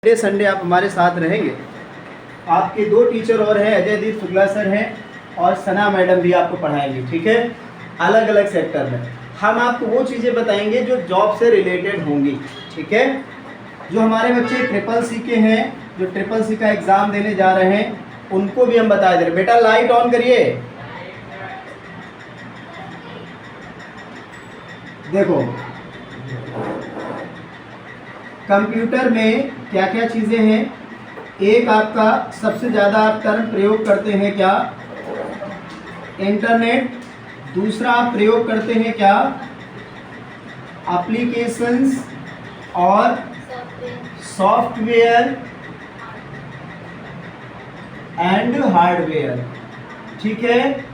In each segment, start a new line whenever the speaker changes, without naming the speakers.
Sunday आप हमारे साथ रहेंगे। आपके दो टीचर और हैं, अजयदीप शुक्ला सर हैं और सना मैडम भी आपको पढ़ाएंगे। ठीक है, अलग अलग सेक्टर में हम आपको वो चीज़ें बताएंगे जो जॉब से रिलेटेड होंगी। ठीक है, जो हमारे बच्चे CCC के हैं, जो CCC का एग्ज़ाम देने जा रहे हैं, उनको भी हम बता दे रहे। बेटा लाइट ऑन करिए। देखो कंप्यूटर में क्या क्या चीज़ें हैं। एक आपका सबसे ज़्यादा आप टर्म प्रयोग करते हैं क्या? इंटरनेट। दूसरा आप प्रयोग करते हैं क्या? एप्लीकेशंस और सॉफ्टवेयर एंड हार्डवेयर। ठीक है,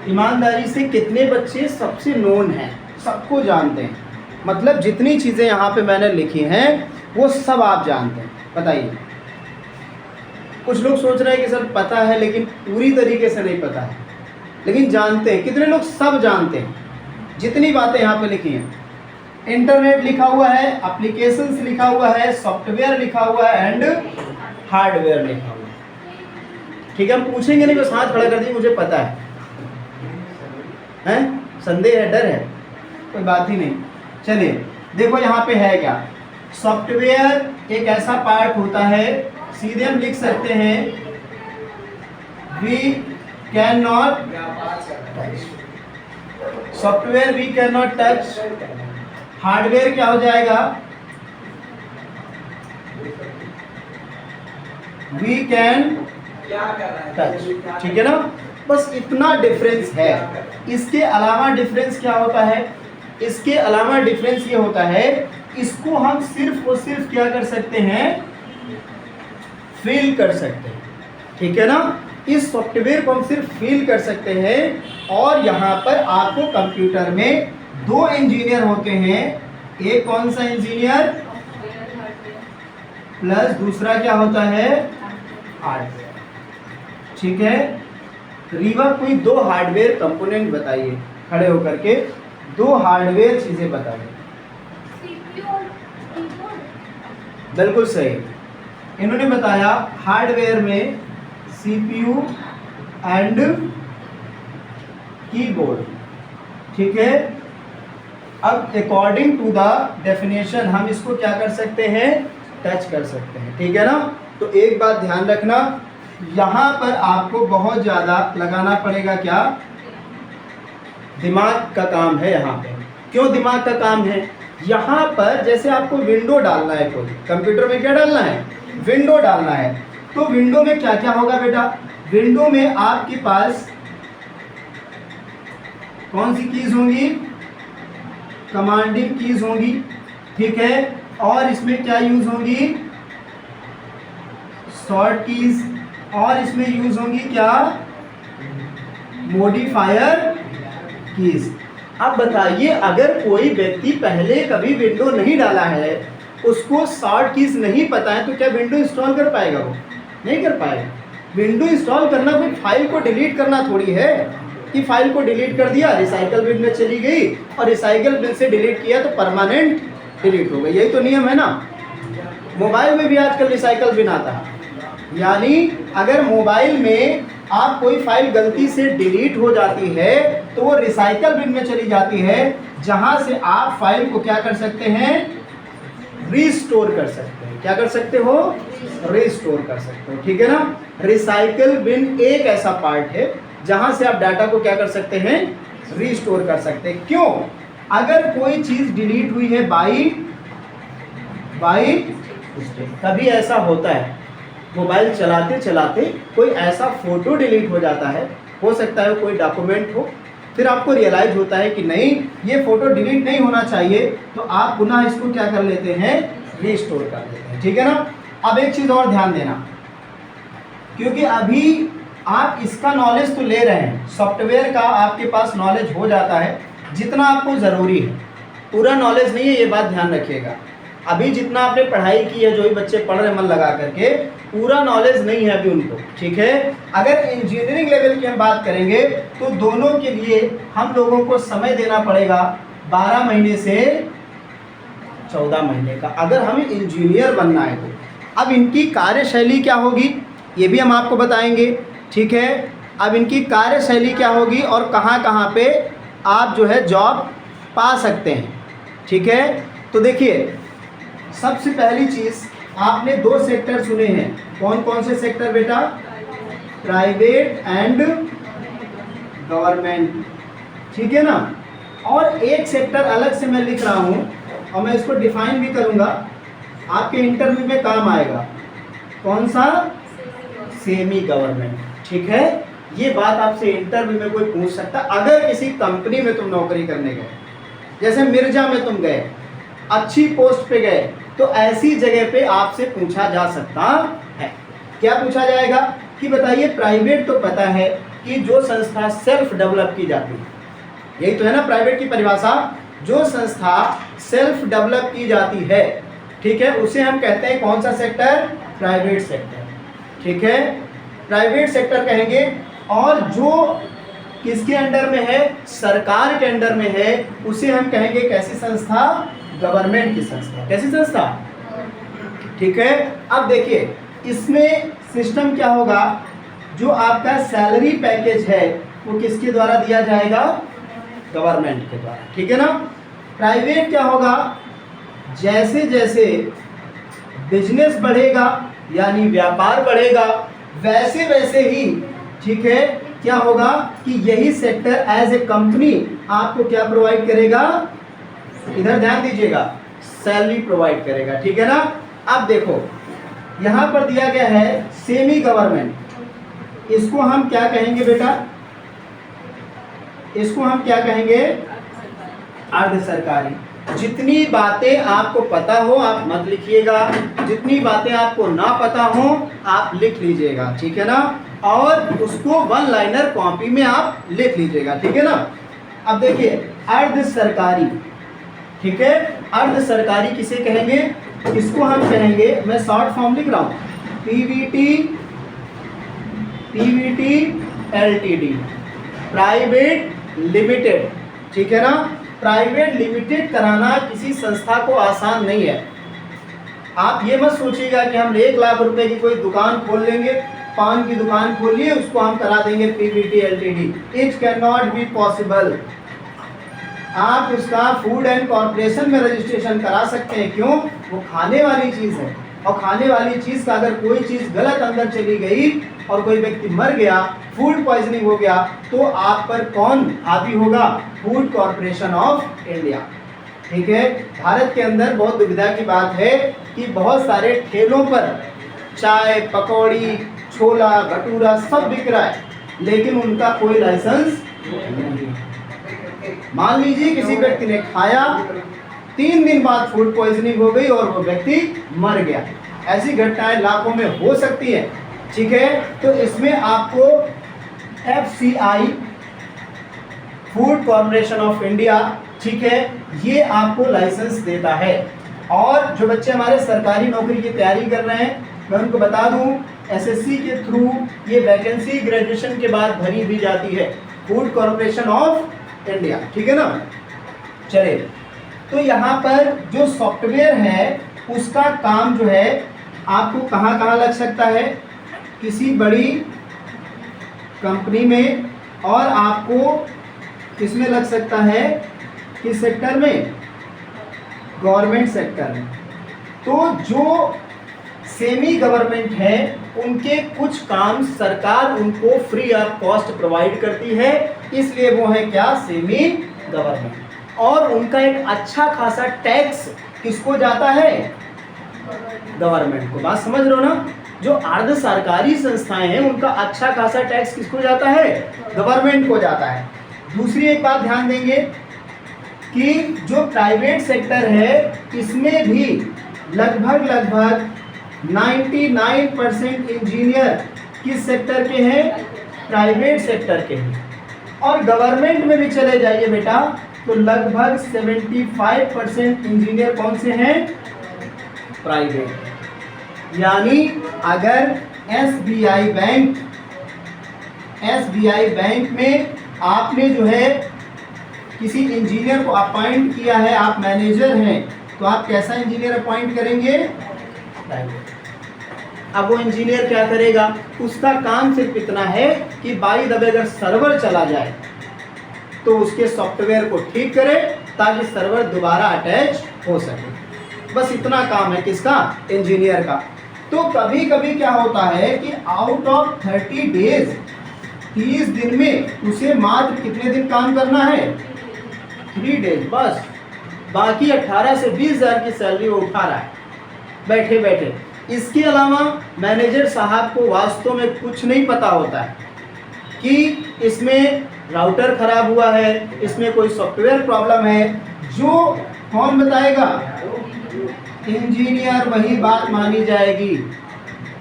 ईमानदारी से कितने बच्चे सबसे नोन हैं, सबको जानते हैं? मतलब जितनी चीज़ें यहाँ पे मैंने लिखी हैं वो सब आप जानते हैं। बताइए। कुछ लोग सोच रहे हैं कि सर पता है लेकिन पूरी तरीके से नहीं पता है, लेकिन जानते हैं। कितने लोग सब जानते हैं जितनी बातें यहाँ पे लिखी हैं? इंटरनेट लिखा हुआ है, एप्लीकेशंस लिखा हुआ है, सॉफ्टवेयर लिखा हुआ है एंड हार्डवेयर लिखा हुआ है। ठीक है, हम पूछेंगे नहीं, बस हाथ खड़ा कर दिए मुझे पता है। संदेह है, डर है? कोई बात ही नहीं। चलिए देखो यहाँ पे है क्या। सॉफ्टवेयर एक ऐसा पार्ट होता है, सीधे हम लिख सकते हैं we can not touch. Software we can not touch. Hardware क्या हो जाएगा? We can touch. ठीक है ना, बस इतना डिफरेंस है। इसके अलावा डिफरेंस क्या होता है? इसके अलावा डिफरेंस ये होता है, इसको हम सिर्फ और सिर्फ क्या कर सकते हैं? फील कर सकते हैं। ठीक है ना, इस सॉफ्टवेयर को हम सिर्फ फील कर सकते हैं। और यहाँ पर आपको कंप्यूटर में दो इंजीनियर होते हैं। एक कौन सा इंजीनियर? प्लस दूसरा क्या होता है? हार्डवेयर। ठीक है, रीवा कोई दो हार्डवेयर कंपोनेंट बताइए, खड़े होकर के दो हार्डवेयर चीजें बताइए। बिल्कुल सही, इन्होंने बताया हार्डवेयर में CPU एंड कीबोर्ड। ठीक है, अब अकॉर्डिंग टू द डेफिनेशन हम इसको क्या कर सकते हैं? टच कर सकते हैं। ठीक है ना, तो एक बात ध्यान रखना, यहाँ पर आपको बहुत ज़्यादा लगाना पड़ेगा क्या? दिमाग का काम है यहाँ पे। क्यों दिमाग का काम है? यहाँ पर जैसे आपको विंडो डालना है, कोई कंप्यूटर में क्या डालना है? विंडो डालना है। तो विंडो में क्या क्या होगा बेटा? विंडो में आपके पास कौन सी कीज होंगी? कमांडिंग कीज होंगी। ठीक है, और इसमें क्या यूज होंगी? Short keys. और इसमें यूज होंगी क्या? Modifier keys. अब बताइए, अगर कोई व्यक्ति पहले कभी विंडो नहीं डाला है, उसको शॉर्ट कीज नहीं पता है, तो क्या विंडो इंस्टॉल कर पाएगा? वो नहीं कर पाएगा। विंडो इंस्टॉल करना कोई फाइल को डिलीट करना थोड़ी है कि फाइल को डिलीट कर दिया, रिसाइकल बिन में चली गई और रिसाइकल बिन से डिलीट किया तो परमानेंट डिलीट हो गई। यही तो नियम है ना। मोबाइल में भी आजकल रिसाइकल बिन आता है, यानी अगर मोबाइल में आप कोई फाइल गलती से डिलीट हो जाती है तो वो रिसाइकल बिन में चली जाती है, जहां से आप फाइल को क्या कर सकते हैं? रीस्टोर कर सकते हैं। क्या कर सकते हो? रीस्टोर कर सकते हो। ठीक है ना, रिसाइकल बिन एक ऐसा पार्ट है जहां से आप डाटा को क्या कर सकते हैं? रीस्टोर कर सकते हैं। क्यों? अगर कोई चीज डिलीट हुई है बाई कभी ऐसा होता है मोबाइल चलाते चलाते कोई ऐसा फोटो डिलीट हो जाता है, हो सकता है कोई डॉक्यूमेंट हो, फिर आपको रियलाइज होता है कि नहीं ये फोटो डिलीट नहीं होना चाहिए, तो आप पुनः इसको क्या कर लेते हैं? रीस्टोर कर लेते हैं। ठीक है ना। अब एक चीज़ और ध्यान देना, क्योंकि अभी आप इसका नॉलेज तो ले रहे हैं, सॉफ्टवेयर का आपके पास नॉलेज हो जाता है जितना आपको ज़रूरी है, पूरा नॉलेज नहीं है, ये बात ध्यान रखिएगा। अभी जितना आपने पढ़ाई की है, जो भी बच्चे पढ़ रहे मन लगा करके, पूरा नॉलेज नहीं है अभी उनको। ठीक है, अगर इंजीनियरिंग लेवल की हम बात करेंगे तो दोनों के लिए हम लोगों को समय देना पड़ेगा 12 महीने से 14 महीने का। अगर हमें इंजीनियर बनना है तो अब इनकी कार्यशैली क्या होगी ये भी हम आपको बताएंगे, ठीक है। अब इनकी कार्यशैली क्या होगी और कहाँ कहाँ पे आप जो है जॉब पा सकते हैं, ठीक है। तो देखिए, सबसे पहली चीज़ आपने 2 सेक्टर सुने हैं। कौन कौन से सेक्टर बेटा? प्राइवेट एंड गवर्नमेंट, ठीक है ना। और एक सेक्टर अलग से मैं लिख रहा हूँ और मैं इसको डिफाइन भी करूँगा, आपके इंटरव्यू में काम आएगा। कौन सा? सेमी गवर्नमेंट, ठीक है। ये बात आपसे इंटरव्यू में कोई पूछ सकता। अगर किसी कंपनी में तुम नौकरी करने गए, जैसे मिर्जा में तुम गए, अच्छी पोस्ट पे गए, तो ऐसी जगह पे आपसे पूछा जा सकता है। क्या पूछा जाएगा कि बताइए, प्राइवेट तो पता है कि जो संस्था सेल्फ डेवलप की जाती है, यही तो है ना प्राइवेट की परिभाषा। जो संस्था सेल्फ डेवलप की जाती है, ठीक है, उसे हम कहते हैं कौन सा सेक्टर? प्राइवेट सेक्टर, ठीक है, प्राइवेट सेक्टर कहेंगे। और जो किसके अंडर में है? सरकार के अंडर में है, उसे हम कहेंगे कैसी संस्था? गवर्नमेंट की संस्था। कैसी संस्था? ठीक है। अब देखिए, इसमें सिस्टम क्या होगा? जो आपका सैलरी पैकेज है वो किसके द्वारा दिया जाएगा? गवर्नमेंट के द्वारा, ठीक है ना। प्राइवेट क्या होगा? जैसे जैसे बिजनेस बढ़ेगा यानी व्यापार बढ़ेगा, वैसे वैसे ही, ठीक है, क्या होगा कि यही सेक्टर एज ए कंपनी आपको क्या प्रोवाइड करेगा? इधर ध्यान दीजिएगा, सैलरी प्रोवाइड करेगा, ठीक है ना। अब देखो, यहाँ पर दिया गया है सेमी गवर्नमेंट। इसको हम क्या कहेंगे बेटा? इसको हम क्या कहेंगे? अर्ध सरकारी। जितनी बातें आपको पता हो आप मत लिखिएगा, जितनी बातें आपको ना पता हो आप लिख लीजिएगा, ठीक है ना। और उसको 1 लाइनर कॉपी में आप लिख लीजिएगा, ठीक है ना। अब देखिए, अर्ध सरकारी, ठीक है, अर्ध सरकारी किसे कहेंगे? इसको हम कहेंगे, मैं शॉर्ट फॉर्म लिख रहा हूँ, पीवीटी एलटीडी, प्राइवेट लिमिटेड, ठीक है ना। प्राइवेट लिमिटेड कराना किसी संस्था को आसान नहीं है। आप ये मत सोचिएगा कि हम 1 लाख रुपए की कोई दुकान खोल लेंगे, पान की दुकान खोलिए, उसको हम करा देंगे Pvt LTD. It can not be possible. आप उसका फूड एंड कॉर्पोरेशन में रजिस्ट्रेशन करा सकते हैं। क्यों? वो खाने वाली चीज़ है, और खाने वाली चीज़ का अगर कोई चीज़ गलत अंदर चली गई और कोई व्यक्ति मर गया, फूड पॉइजनिंग हो गया, तो आप पर कौन हावी होगा? फूड कॉर्पोरेशन ऑफ इंडिया, ठीक है। भारत के अंदर बहुत दुविधा की बात है कि बहुत सारे ठेलों पर चाय, पकौड़ी, छोला, भटूरा सब बिक रहा है, लेकिन उनका कोई लाइसेंस नहीं है। मान लीजिए किसी व्यक्ति ने खाया, 3 दिन बाद फूड पॉइजनिंग हो गई और वो व्यक्ति मर गया। ऐसी घटनाएं लाखों में हो सकती है, ठीक है। तो इसमें आपको FCI, food corporation of India, ठीक है, ये आपको लाइसेंस देता है। और जो बच्चे हमारे सरकारी नौकरी की तैयारी कर रहे हैं, मैं उनको बता दूं, SSC के थ्रू ये वैकेंसी ग्रेजुएशन के बाद भरी भी जाती है, फूड कॉर्पोरेशन ऑफ इंडिया, ठीक है ना। चलिए, तो यहाँ पर जो सॉफ्टवेयर है उसका काम जो है आपको कहाँ कहाँ लग सकता है? किसी बड़ी कंपनी में, और आपको किसमें लग सकता है? किस सेक्टर में? गवर्नमेंट सेक्टर में। तो जो सेमी गवर्नमेंट है उनके कुछ काम सरकार उनको फ्री ऑफ कॉस्ट प्रोवाइड करती है, इसलिए वो है क्या? Semi government. और उनका एक अच्छा खासा टैक्स किसको जाता है? गवर्नमेंट को। बात समझ रहे हो ना? जो अर्ध सरकारी संस्थाएं हैं उनका अच्छा खासा टैक्स किसको जाता है? गवर्नमेंट को जाता है। दूसरी एक बात ध्यान देंगे कि जो प्राइवेट सेक्टर है इसमें भी लगभग 99% इंजीनियर किस सेक्टर के हैं? प्राइवेट सेक्टर के हैं। और गवर्नमेंट में भी चले जाइए बेटा, तो लगभग 75% इंजीनियर कौन से हैं? प्राइवेट। यानी अगर SBI बैंक में आपने जो है किसी इंजीनियर को अपॉइंट किया है, आप मैनेजर हैं, तो आप कैसा इंजीनियर अपॉइंट करेंगे? प्राइवेट। अब वो इंजीनियर क्या करेगा? उसका काम सिर्फ इतना है कि बाई द वे अगर सर्वर चला जाए तो उसके सॉफ्टवेयर को ठीक करे ताकि सर्वर दोबारा अटैच हो सके। बस इतना काम है किसका? इंजीनियर का। तो कभी कभी क्या होता है कि आउट ऑफ 30 डेज 30 दिन में उसे मात्र कितने दिन काम करना है? 3 डेज बस। बाकी 18 से 20 हज़ार की सैलरी वो उठा रहा है बैठे बैठे। इसके अलावा मैनेजर साहब को वास्तव में कुछ नहीं पता होता है कि इसमें राउटर खराब हुआ है, इसमें कोई सॉफ्टवेयर प्रॉब्लम है। जो कौन बताएगा? इंजीनियर। वही बात मानी जाएगी।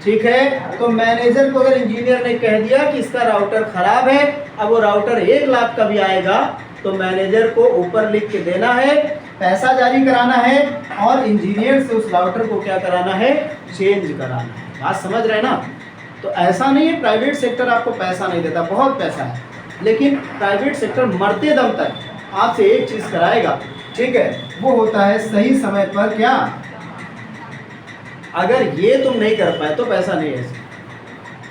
ठीक है, तो मैनेजर को अगर इंजीनियर ने कह दिया कि इसका राउटर खराब है, अब वो राउटर 1 लाख का भी आएगा तो मैनेजर को ऊपर लिख के देना है, पैसा जारी कराना है और इंजीनियर से उस राउटर को क्या कराना है? चेंज कराना है। बात समझ रहे हैं ना? तो ऐसा नहीं है प्राइवेट सेक्टर आपको पैसा नहीं देता, बहुत पैसा है, लेकिन प्राइवेट सेक्टर मरते दम तक आपसे एक चीज कराएगा, ठीक है, वो होता है सही समय पर क्या? अगर ये तुम नहीं कर पाए तो पैसा नहीं है,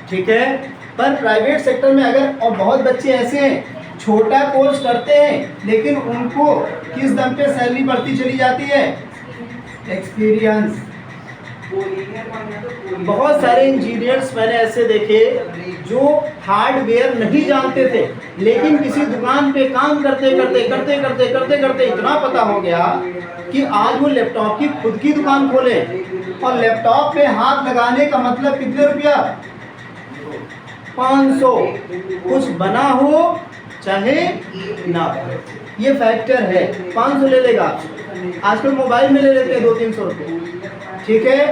ठीक है। पर प्राइवेट सेक्टर में अगर, और बहुत बच्चे ऐसे हैं छोटा कोर्स करते हैं लेकिन उनको किस दम पे सैलरी बढ़ती चली जाती है? एक्सपीरियंस। बहुत सारे इंजीनियर्स मैंने ऐसे देखे जो हार्डवेयर नहीं जानते थे, लेकिन किसी दुकान पे काम करते करते इतना पता हो गया कि आज वो लैपटॉप की खुद की दुकान खोले। और लैपटॉप पे हाथ लगाने का मतलब कितने रुपया? 500। कुछ बना हो चाहे ना, ये फैक्टर है। 500 ले लेगा, आजकल मोबाइल में ले लेते हैं 200-300 रुपये, ठीक है।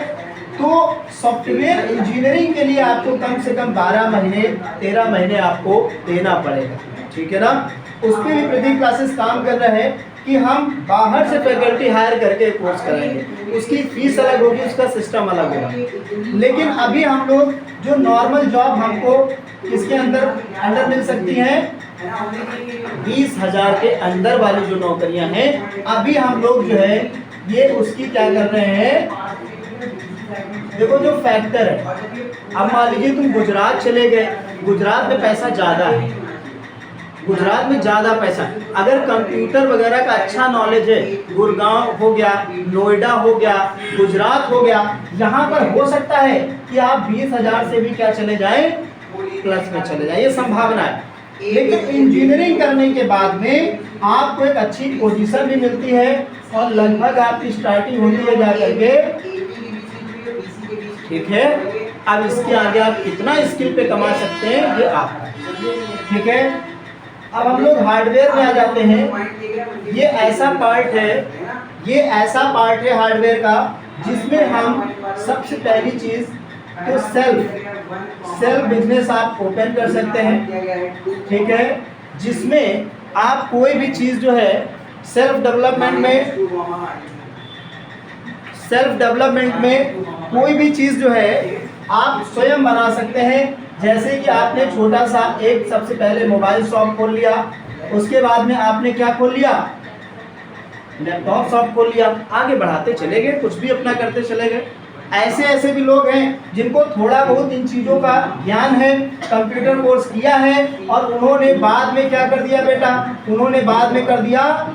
तो सॉफ्टवेयर इंजीनियरिंग के लिए आपको कम से कम 12 महीने 13 महीने आपको देना पड़ेगा, ठीक है ना। उस पर भी प्रदीप क्लासेस काम कर रहे हैं कि हम बाहर से फैकल्टी हायर करके कोर्स कराएंगे, उसकी फीस अलग होगी, उसका सिस्टम अलग होगा। लेकिन अभी हम लोग जो नॉर्मल जॉब हमको किसके अंदर मिल सकती हैं? 20,000 के अंदर वाली जो नौकरियां हैं, अभी हम लोग जो है ये उसकी क्या कर रहे हैं? देखो जो फैक्टर है, अब मान लीजिए तुम गुजरात चले गए, गुजरात में पैसा ज़्यादा है, गुजरात में ज़्यादा पैसा। अगर कंप्यूटर वगैरह का अच्छा नॉलेज है, गुड़गांव हो गया, नोएडा हो गया, गुजरात हो गया, यहाँ पर हो सकता है कि आप 20,000 से भी क्या चले जाएं? प्लस में चले जाएं, ये संभावना है। लेकिन इंजीनियरिंग करने के बाद में आपको एक अच्छी पोजीशन भी मिलती है और लगभग आपकी स्टार्टिंग होती है जा करके, ठीक है। अब इसके आगे आप कितना स्किल पे कमा सकते हैं ये आप, ठीक है। अब हम लोग हार्डवेयर में आ जाते हैं। ये ऐसा पार्ट है हार्डवेयर का जिसमें हम सबसे पहली चीज तो सेल्फ बिजनेस आप ओपन कर सकते हैं, ठीक है, जिसमें आप कोई भी चीज़ जो है सेल्फ डेवलपमेंट में कोई भी चीज़ जो है आप स्वयं बना सकते हैं। जैसे कि आपने छोटा सा एक सबसे पहले मोबाइल शॉप खोल लिया, उसके बाद में आपने क्या खोल लिया? लैपटॉप शॉप खोल लिया, आगे बढ़ाते चले गए, कुछ भी अपना करते चले गए। ऐसे भी लोग हैं जिनको थोड़ा बहुत इन चीज़ों का ज्ञान है, कंप्यूटर कोर्स किया है और उन्होंने बाद में क्या कर दिया बेटा? उन्होंने बाद में कर दिया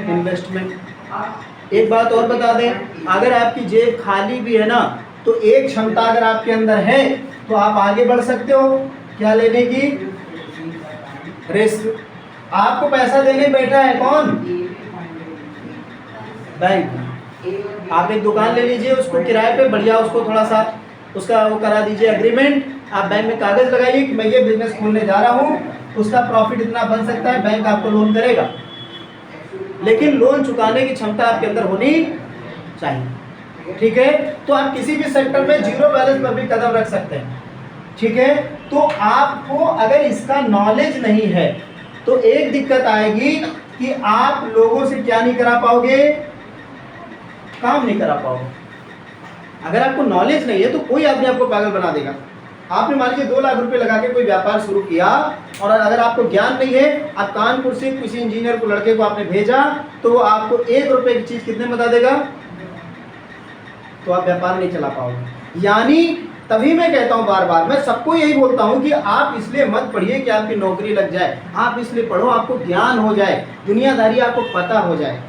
इन्वेस्टमेंट। एक बात और बता दें, अगर आपकी जेब खाली भी है ना, तो एक क्षमता अगर आपके अंदर है तो आप आगे बढ़ सकते हो। क्या लेने की? रिस्क। आपको पैसा देने बैठा है कौन? बैंक। आप एक दुकान ले लीजिए, उसको किराए पे बढ़िया, उसको थोड़ा सा उसका वो करा दीजिए एग्रीमेंट। आप बैंक में कागज लगाइए कि मैं ये बिजनेस खोलने जा रहा हूँ, उसका प्रॉफिट इतना बन सकता है, बैंक आपको लोन करेगा। लेकिन लोन चुकाने की क्षमता आपके अंदर होनी चाहिए, ठीक है। तो आप किसी भी सेक्टर में जीरो बैलेंस पर भी कदम रख सकते हैं, ठीक है। तो आपको अगर इसका नॉलेज नहीं है तो एक दिक्कत आएगी कि आप लोगों से क्या नहीं करा पाओगे? काम नहीं करा पाओगे। अगर आपको नॉलेज नहीं है तो कोई आदमी आपको पागल बना देगा। आपने मान लीजिए 2 लाख रुपए लगा के कोई व्यापार शुरू किया, और अगर आपको ज्ञान नहीं है, आप कानपुर से किसी इंजीनियर को लड़के को आपने भेजा, तो वो आपको 1 रुपए की चीज कितने बता देगा, तो आप व्यापार नहीं चला पाओगे। यानी तभी मैं कहता हूं बार बार, मैं सबको यही बोलता हूं कि आप इसलिए मत पढ़िए कि आपकी नौकरी लग जाए, आप इसलिए पढ़ो आपको ज्ञान हो जाए, दुनियादारी आपको पता हो जाए।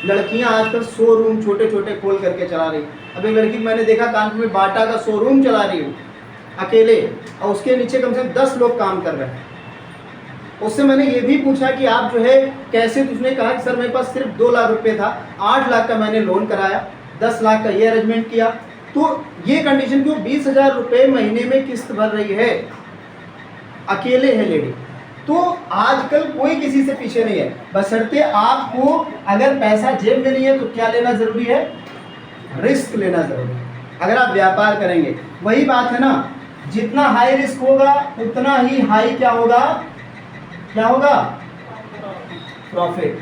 लड़कियां आजकल शोरूम छोटे छोटे खोल करके चला रही। अब एक लड़की मैंने देखा कानपुर में बाटा का शोरूम चला रही हूँ अकेले, और उसके नीचे कम से कम 10 लोग काम कर रहे हैं। उससे मैंने ये भी पूछा कि आप जो है कैसे, तो उसने कहा कि सर मेरे पास सिर्फ 2 लाख रुपए था, 8 लाख का मैंने लोन कराया, 10 लाख का ये अरेंजमेंट किया। तो ये कंडीशन क्यों, 20,000 रुपये महीने में किस्त भर रही है, अकेले है लेडी। तो आजकल कोई किसी से पीछे नहीं है, बशर्ते आपको अगर पैसा जेब में नहीं है तो क्या लेना जरूरी है, रिस्क लेना जरूरी है। अगर आप व्यापार करेंगे, वही बात है ना, जितना हाई रिस्क होगा उतना ही हाई क्या होगा, क्या होगा, profit.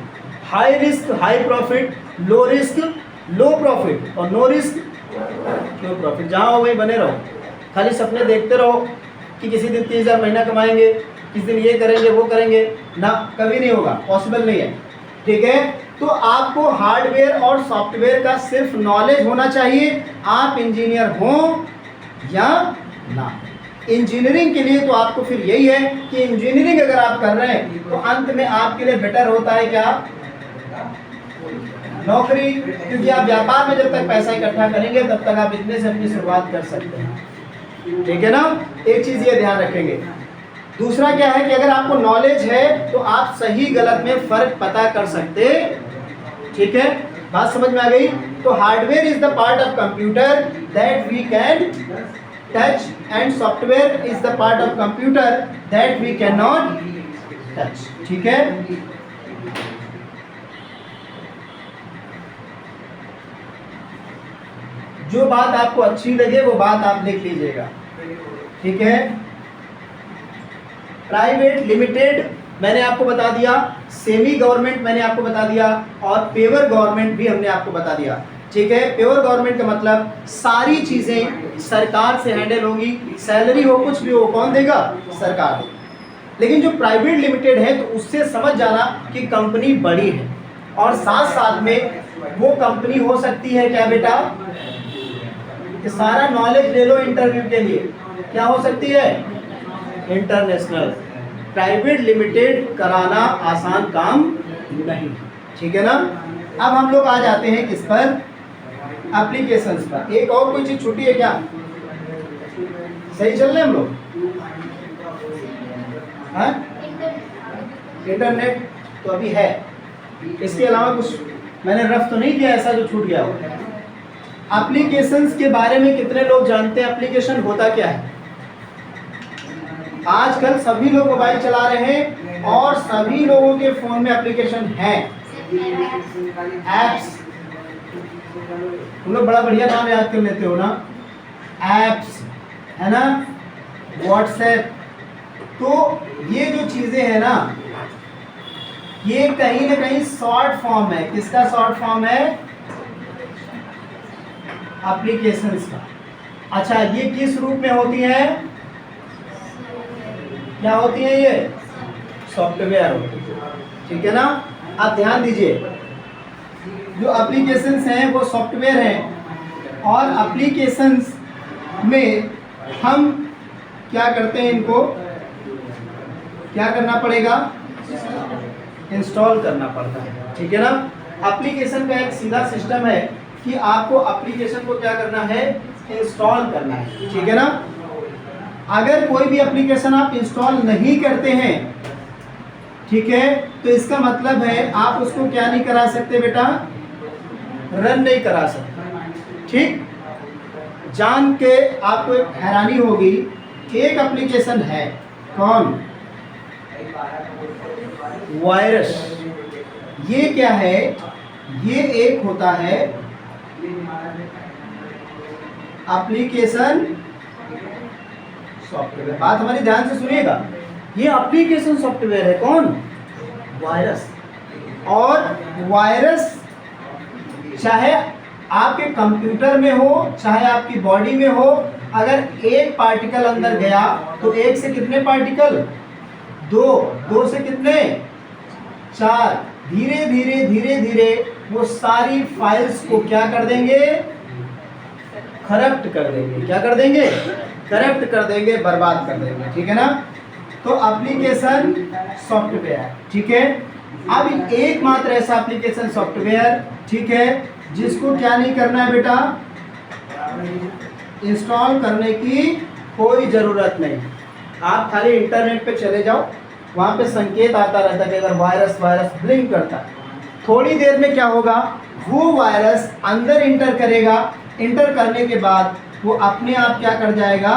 High risk high profit, low risk low profit, और नो रिस्क नो प्रॉफिट। जहाँ हो वहीं बने रहो, खाली सपने देखते रहो कि किसी दिन 30,000 महीना कमाएंगे, किसी दिन ये करेंगे वो करेंगे, ना, कभी नहीं होगा, पॉसिबल नहीं है। ठीक है, तो आपको हार्डवेयर और सॉफ्टवेयर का सिर्फ नॉलेज होना चाहिए, आप इंजीनियर हो या ना। इंजीनियरिंग के लिए तो आपको फिर यही है कि इंजीनियरिंग अगर आप कर रहे हैं तो अंत में आपके लिए बेटर होता है क्या, नौकरी, क्योंकि आप व्यापार में जब तक पैसा इकट्ठा करेंगे तब तक आप बिजनेस से अपनी शुरुआत कर सकते हैं। ठीक है ना, एक चीज ये ध्यान रखेंगे। दूसरा क्या है कि अगर आपको नॉलेज है तो आप सही गलत में फर्क पता कर सकते। ठीक है, बात समझ में आ गई। तो hardware is the part of computer that we can touch, and software is the part of computer that we can not touch. ठीक है, जो बात आपको अच्छी लगे वो बात आप लिख लीजिएगा। ठीक है, प्राइवेट लिमिटेड मैंने आपको बता दिया, सेमी गवर्नमेंट मैंने आपको बता दिया, और पेवर गवर्नमेंट भी हमने आपको बता दिया। ठीक है, पेवर गवर्नमेंट का मतलब सारी चीजें सरकार से हैंडल होंगी, सैलरी हो कुछ भी हो कौन देगा, सरकार देगी। लेकिन जो प्राइवेट लिमिटेड है तो उससे समझ जाना कि कंपनी बड़ी है, और साथ साथ में वो कंपनी हो सकती है क्या बेटा, कि सारा नॉलेज ले लो इंटरव्यू के लिए, क्या हो सकती है, इंटरनेशनल। प्राइवेट लिमिटेड कराना आसान काम नहीं। ठीक है ना, अब हम लोग आ जाते हैं किस पर, एप्लीकेशंस पर। एक और कोई चीज छूटी है क्या, सही चल रहे हम लोग, हाँ? इंटरनेट तो अभी है, इसके अलावा कुछ मैंने रफ तो नहीं किया ऐसा जो छूट गया हो। एप्लीकेशंस के बारे में कितने लोग जानते हैं, एप्लीकेशन होता क्या है। आजकल सभी लोग मोबाइल चला रहे हैं और सभी लोगों के फोन में एप्लीकेशन है, एप्स। तुम लोग बड़ा बढ़िया नाम याद कर लेते हो ना, एप्स है ना, व्हाट्सएप। तो ये जो चीजें हैं ना, ये कहीं ना कहीं शॉर्ट फॉर्म है, किसका शॉर्ट फॉर्म है, एप्लीकेशंस का। अच्छा, ये किस रूप में होती है, क्या होती है, ये सॉफ्टवेयर होती है। ठीक है ना, आप ध्यान दीजिए, जो एप्लीकेशंस हैं वो सॉफ्टवेयर हैं, और एप्लीकेशंस में हम क्या करते हैं, इनको क्या करना पड़ेगा, इंस्टॉल करना पड़ता है। ठीक है ना, एप्लीकेशन का एक सीधा सिस्टम है कि आपको एप्लीकेशन को क्या करना है, इंस्टॉल करना है। ठीक है ना, अगर कोई भी एप्लीकेशन आप इंस्टॉल नहीं करते हैं, ठीक है, तो इसका मतलब है आप उसको क्या नहीं करा सकते बेटा, रन नहीं करा सकते। ठीक, जान के आपको एक हैरानी होगी, एक एप्लीकेशन है, कौन, वायरस। ये क्या है, ये एक होता है एप्लीकेशन सॉफ्टवेयर। बात हमारी ध्यान से सुनिएगा, ये एप्लीकेशन सॉफ्टवेयर है, कौन, वायरस। और वायरस चाहे आपके कंप्यूटर में हो चाहे आपकी बॉडी में हो, अगर एक पार्टिकल अंदर गया तो एक से कितने पार्टिकल, दो, दो से कितने, चार। धीरे धीरे धीरे धीरे वो सारी फाइल्स को क्या कर देंगे, करप्ट कर देंगे। क्या कर देंगे, करप्ट कर देंगे, बर्बाद कर देंगे। ठीक है ना। तो एप्लीकेशन सॉफ्टवेयर, ठीक है। अब एकमात्र ऐसा एप्लीकेशन सॉफ्टवेयर, ठीक है, जिसको क्या नहीं करना है बेटा, इंस्टॉल करने की कोई ज़रूरत नहीं। आप खाली इंटरनेट पे चले जाओ, वहाँ पे संकेत आता रहता है कि अगर वायरस ब्लिंक करता है, थोड़ी देर में क्या होगा, वो वायरस अंदर इंटर करेगा। इंटर करने के बाद वो अपने आप क्या कर जाएगा,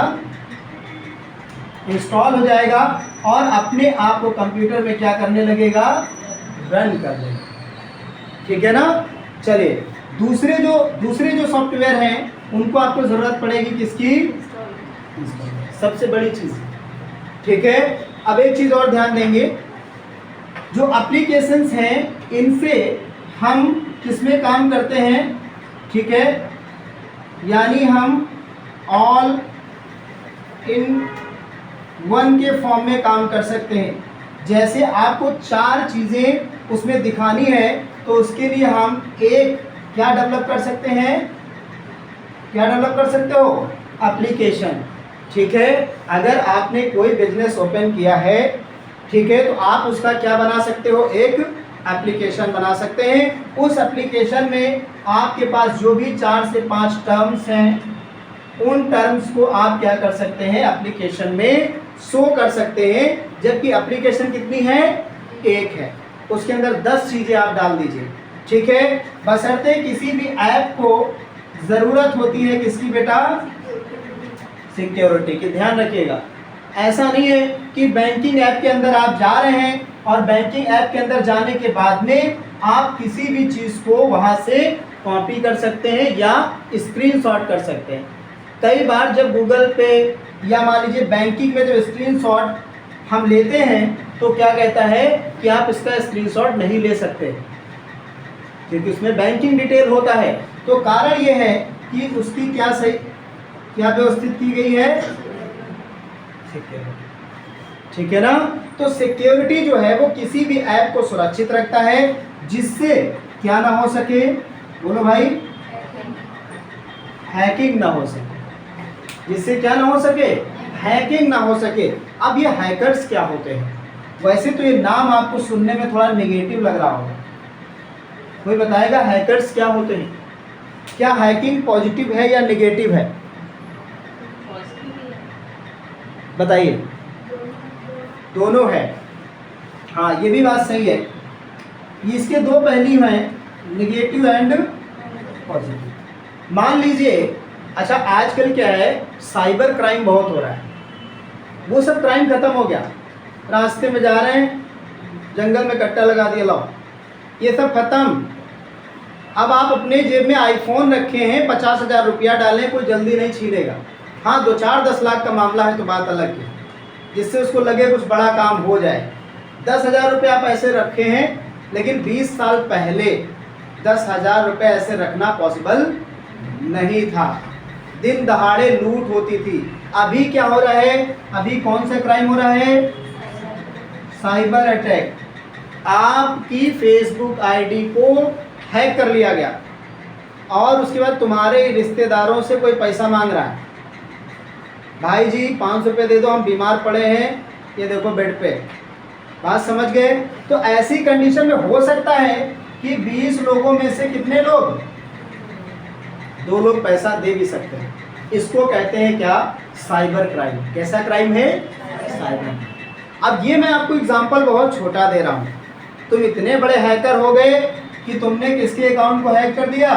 इंस्टॉल हो जाएगा और अपने आप को कंप्यूटर में क्या करने लगेगा, रन कर देगा। ठीक है ना। चलिए दूसरे जो सॉफ्टवेयर हैं उनको आपको ज़रूरत पड़ेगी किसकी, सबसे बड़ी चीज़। ठीक है। अब एक चीज़ और ध्यान देंगे, जो एप्लीकेशंस हैं इनसे हम किसमें काम करते हैं, ठीक है, यानी हम ऑल इन वन के फॉर्म में काम कर सकते हैं। जैसे आपको चार चीज़ें उसमें दिखानी है तो उसके लिए हम एक क्या डेवलप कर सकते हैं, क्या डेवलप कर सकते हो, एप्लीकेशन। ठीक है। अगर आपने कोई बिजनेस ओपन किया है, ठीक है, तो आप उसका क्या बना सकते हो, एक एप्लीकेशन बना सकते हैं। उस एप्लीकेशन में आपके पास जो भी 4 से 5 टर्म्स हैं, उन टर्म्स को आप क्या कर सकते हैं, एप्लीकेशन में शो कर सकते हैं। जबकि एप्लीकेशन कितनी है, एक है, उसके अंदर 10 चीज़ें आप डाल दीजिए। ठीक है। बशर्ते किसी भी ऐप को ज़रूरत होती है किसकी बेटा, सिक्योरिटी की। ध्यान रखिएगा, ऐसा नहीं है कि बैंकिंग ऐप के अंदर आप जा रहे हैं और बैंकिंग ऐप के अंदर जाने के बाद में आप किसी भी चीज़ को वहाँ से कॉपी कर सकते हैं या स्क्रीनशॉट कर सकते हैं। कई बार जब गूगल पे या मान लीजिए बैंकिंग में जो स्क्रीनशॉट हम लेते हैं तो क्या कहता है कि आप इसका स्क्रीनशॉट नहीं ले सकते, क्योंकि उसमें बैंकिंग डिटेल होता है। तो कारण ये है कि उसकी क्या व्यवस्थित की गई है, सिक्योरिटी। ठीक है ना। तो सिक्योरिटी जो है वो किसी भी ऐप को सुरक्षित रखता है, जिससे क्या ना हो सके, बोलो भाई, हैकिंग ना हो सके। जिससे क्या ना हो सके, हैकिंग ना हो सके। अब ये हैकर्स क्या होते हैं, वैसे तो ये नाम आपको सुनने में थोड़ा नेगेटिव लग रहा होगा। कोई बताएगा हैकर्स क्या होते हैं, क्या हैकिंग पॉजिटिव है या नेगेटिव है, बताइए। दोनों है। हाँ, ये भी बात सही है, इसके दो पहलू हैं, नेगेटिव एंड पॉजिटिव। मान लीजिए, अच्छा आजकल क्या है, साइबर क्राइम बहुत हो रहा है, वो सब क्राइम खत्म हो गया। रास्ते में जा रहे हैं, जंगल में कट्टा लगा दिया, लाओ, ये सब खत्म। अब आप अपने जेब में आईफोन रखे हैं, 50,000 रुपया डालें, कोई जल्दी नहीं छीनेगा। हाँ, 2-4-10 लाख का मामला है तो बात अलग है, जिससे उसको लगे कुछ बड़ा काम हो जाए। 10,000 रुपये आप ऐसे रखे हैं, लेकिन 20 साल पहले 10,000 रुपये ऐसे रखना पॉसिबल नहीं था। दिन दहाड़े लूट होती थी। अभी क्या हो रहा है, अभी कौन सा क्राइम हो रहा है, साइबर अटैक। आपकी फेसबुक आईडी को हैक कर लिया गया और उसके बाद तुम्हारे रिश्तेदारों से कोई पैसा मांग रहा है, भाई जी 500 रुपये दे दो, हम बीमार पड़े हैं, ये देखो बेड पे। बात समझ गए। तो ऐसी कंडीशन में हो सकता है कि 20 लोगों में से कितने लोग, 2 लोग पैसा दे भी सकते हैं। इसको कहते हैं क्या, साइबर क्राइम। कैसा क्राइम है, साइबर। अब ये मैं आपको एग्जांपल बहुत छोटा दे रहा हूँ। तुम इतने बड़े हैकर हो गए कि तुमने किसके अकाउंट को हैक कर दिया,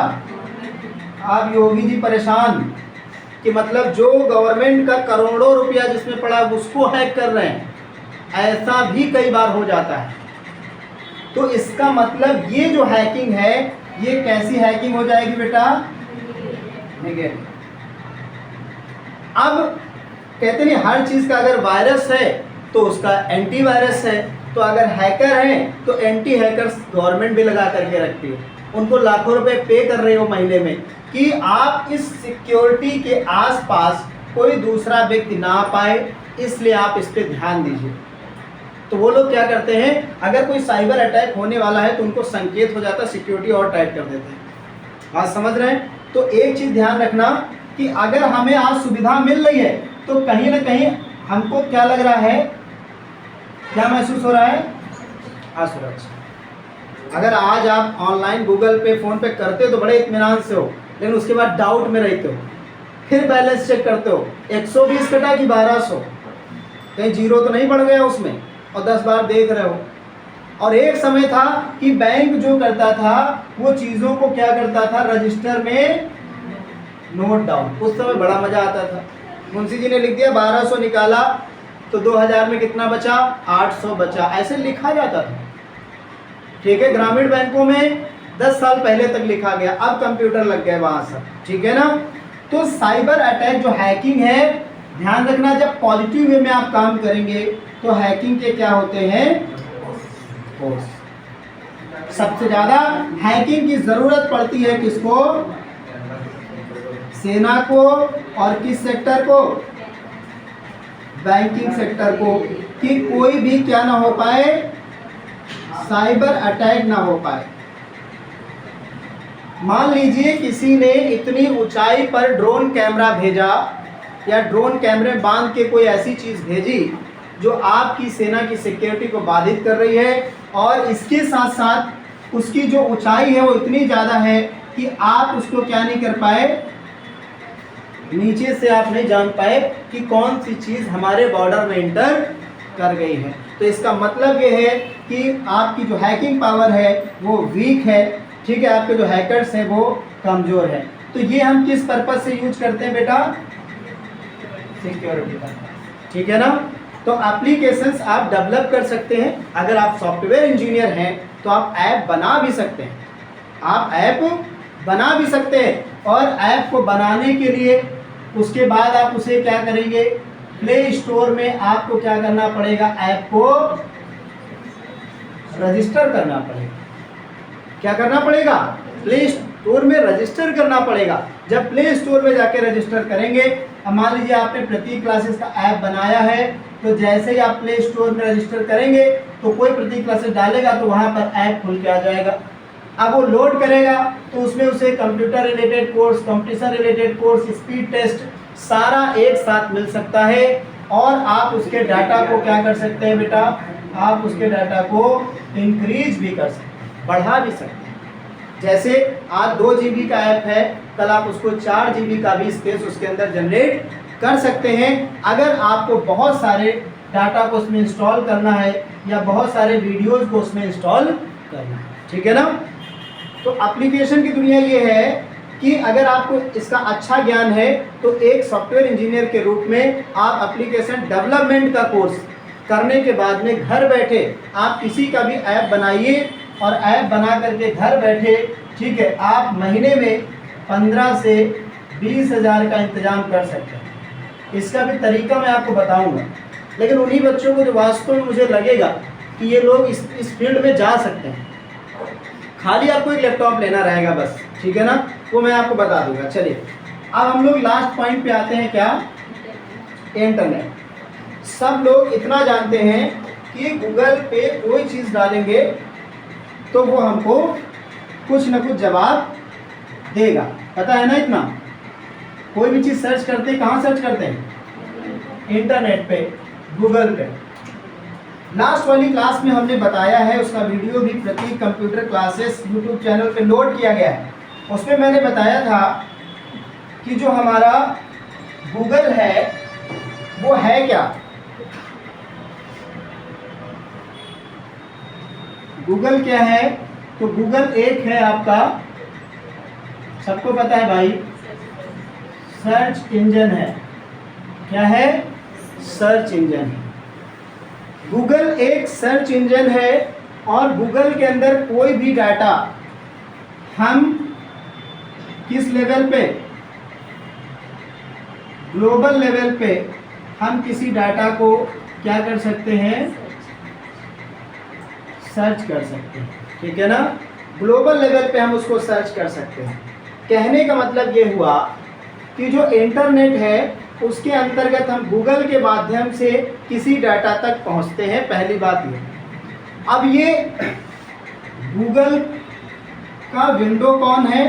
आप योगी जी परेशान कि मतलब जो गवर्नमेंट का करोड़ों रुपया जिसमें पड़ा उसको हैक कर रहे हैं। ऐसा भी कई बार हो जाता है। तो इसका मतलब ये जो हैकिंग है, ये कैसी हैकिंग हो जाएगी बेटा, नेगेटिव। अब कहते नहीं, हर चीज़ का अगर वायरस है तो उसका एंटीवायरस है। तो अगर हैकर हैं तो एंटी हैकर्स गवर्नमेंट भी लगा करके रखती है। उनको लाखों रुपए पे कर रहे हो महीने में कि आप इस सिक्योरिटी के आसपास कोई दूसरा व्यक्ति ना आ पाए, इसलिए आप इस पर ध्यान दीजिए। तो वो लोग क्या करते हैं, अगर कोई साइबर अटैक होने वाला है तो उनको संकेत हो जाता है, सिक्योरिटी और टाइट कर देते हैं। बात समझ रहे हैं? तो एक चीज़ ध्यान रखना कि अगर हमें आज सुविधा मिल रही है तो कहीं ना कहीं हमको क्या लग रहा है, क्या महसूस हो रहा है, असुरक्षा। अगर आज आप ऑनलाइन गूगल पे फ़ोन पे करते हो तो बड़े इत्मीनान से हो, लेकिन उसके बाद डाउट में रहते हो, फिर बैलेंस चेक करते हो, 120 कटा कि 1200, कहीं जीरो तो नहीं बढ़ गया उसमें, और 10 बार देख रहे हो। और एक समय था कि बैंक जो करता था वो चीज़ों को क्या करता था, रजिस्टर में नोट डाउन। उस समय बड़ा मज़ा आता था, मुंशी जी ने लिख दिया 1200 निकाला तो 2000 में कितना बचा, 800 बचा, ऐसे लिखा जाता था। ठीक है, ग्रामीण बैंकों में 10 साल पहले तक लिखा गया, अब कंप्यूटर लग गए वहाँ सब। ठीक है ना? तो साइबर अटैक जो हैकिंग है, ध्यान रखना जब पॉजिटिव वे में आप काम करेंगे तो हैकिंग के क्या होते हैं, कोर्स। सबसे ज़्यादा हैकिंग की ज़रूरत पड़ती है किसको, सेना को, और किस सेक्टर को, बैंकिंग सेक्टर को, कि कोई भी क्या ना हो पाए, साइबर अटैक ना हो पाए। मान लीजिए किसी ने इतनी ऊंचाई पर ड्रोन कैमरा भेजा या ड्रोन कैमरे बांध के कोई ऐसी चीज़ भेजी जो आपकी सेना की सिक्योरिटी को बाधित कर रही है, और इसके साथ साथ उसकी जो ऊंचाई है वो इतनी ज़्यादा है कि आप उसको क्या नहीं कर पाए, नीचे से आप नहीं जान पाए कि कौन सी चीज़ हमारे बॉर्डर में इंटर कर गई है। तो इसका मतलब ये है कि आपकी जो हैकिंग पावर है वो वीक है। ठीक है, आपके जो हैकर्स हैं वो कमज़ोर हैं। तो ये हम किस पर्पज़ से यूज करते हैं बेटा, सिक्योरिटी का। ठीक है ना? तो एप्लीकेशंस आप डेवलप कर सकते हैं। अगर आप सॉफ्टवेयर इंजीनियर हैं तो आप ऐप बना भी सकते हैं, आप ऐप बना भी सकते हैं। और ऐप को बनाने के लिए उसके बाद आप उसे क्या करेंगे, प्ले स्टोर में आपको क्या करना पड़ेगा, ऐप को रजिस्टर करना पड़ेगा। क्या करना पड़ेगा, प्ले स्टोर में रजिस्टर करना पड़ेगा। जब प्ले स्टोर में जाके रजिस्टर करेंगे, अब मान लीजिए आपने प्रतीक क्लासेस का ऐप बनाया है, तो जैसे ही आप प्ले स्टोर में रजिस्टर करेंगे तो कोई प्रतीक क्लासेस डालेगा तो वहाँ पर ऐप खुल के आ जाएगा। अब वो लोड करेगा तो उसमें उसे computer related course, competition related course, speed test सारा एक साथ मिल सकता है। और आप उसके डाटा को क्या कर सकते हैं बेटा, आप उसके डाटा को इंक्रीज भी कर सकते हैं, बढ़ा भी सकते हैं। जैसे आज 2 GB का ऐप है, कल आप उसको 4 GB का भी स्पेस उसके अंदर जनरेट कर सकते हैं। अगर आपको बहुत सारे डाटा को उसमें इंस्टॉल करना है या बहुत सारे वीडियोज़ को उसमें इंस्टॉल करना है। ठीक है ना? तो एप्लीकेशन की दुनिया ये है कि अगर आपको इसका अच्छा ज्ञान है तो एक सॉफ्टवेयर इंजीनियर के रूप में आप एप्लीकेशन डेवलपमेंट का कोर्स करने के बाद में घर बैठे आप किसी का भी ऐप बनाइए, और ऐप बना करके घर बैठे, ठीक है, आप महीने में 15 से 20 हज़ार का इंतजाम कर सकते हैं। इसका भी तरीका मैं आपको बताऊंगा, लेकिन उन्हीं बच्चों को जो वास्तव में मुझे लगेगा कि ये लोग इस फील्ड में जा सकते हैं, खाली आपको एक लैपटॉप लेना रहेगा बस। ठीक है ना? वो मैं आपको बता दूंगा। चलिए अब हम लोग लास्ट पॉइंट पे आते हैं, क्या, इंटरनेट। सब लोग इतना जानते हैं कि गूगल पे कोई चीज़ डालेंगे तो वो हमको कुछ ना कुछ जवाब देगा, पता है ना? इतना कोई भी चीज़ सर्च करते हैं, कहाँ सर्च करते हैं, इंटरनेट पे, गूगल पे। लास्ट वाली क्लास में हमने बताया है, उसका वीडियो भी प्रतीक कंप्यूटर क्लासेस यूट्यूब चैनल पे लोड किया गया है। उसमें मैंने बताया था कि जो हमारा गूगल है वो है क्या, गूगल क्या है? तो गूगल एक है आपका, सबको पता है भाई, सर्च इंजन है। क्या है? सर्च इंजन है। गूगल एक सर्च इंजन है, और गूगल के अंदर कोई भी डाटा हम किस लेवल पे, ग्लोबल लेवल पे हम किसी डाटा को क्या कर सकते हैं, सर्च कर सकते हैं। ठीक है ना? ग्लोबल लेवल पे हम उसको सर्च कर सकते हैं। कहने का मतलब ये हुआ कि जो इंटरनेट है उसके अंतर्गत हम गूगल के माध्यम से किसी डाटा तक पहुंचते हैं, पहली बात ये। अब ये गूगल का विंडो कौन है,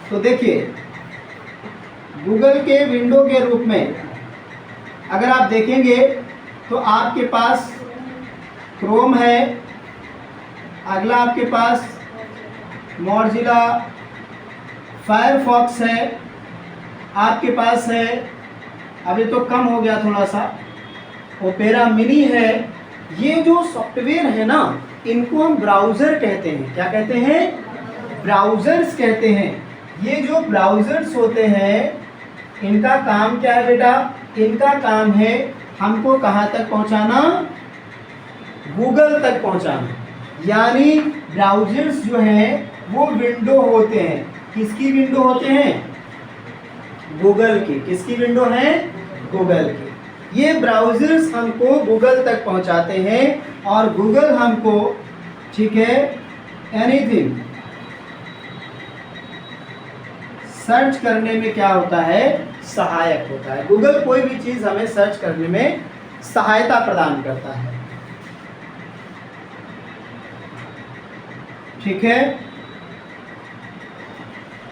तो देखिए गूगल के विंडो के रूप में अगर आप देखेंगे तो आपके पास क्रोम है, अगला आपके पास मोज़िला फायरफॉक्स है, आपके पास है, अभी तो कम हो गया थोड़ा सा, ओपेरा मिनी है। ये जो सॉफ्टवेयर है ना, इनको हम ब्राउज़र कहते हैं। क्या कहते हैं? ब्राउज़र्स कहते हैं। ये जो ब्राउज़र्स होते हैं इनका काम क्या है बेटा? इनका काम है हमको कहाँ तक पहुँचाना? गूगल तक पहुँचाना। यानी ब्राउज़र्स जो हैं वो विंडो होते हैं। किसकी विंडो होते हैं? गूगल की। किसकी विंडो है? गूगल की। ये ब्राउज़र्स हमको गूगल तक पहुंचाते हैं और गूगल हमको, ठीक है, एनीथिंग सर्च करने में क्या होता है? सहायक होता है। गूगल कोई भी चीज़ हमें सर्च करने में सहायता प्रदान करता है। ठीक है,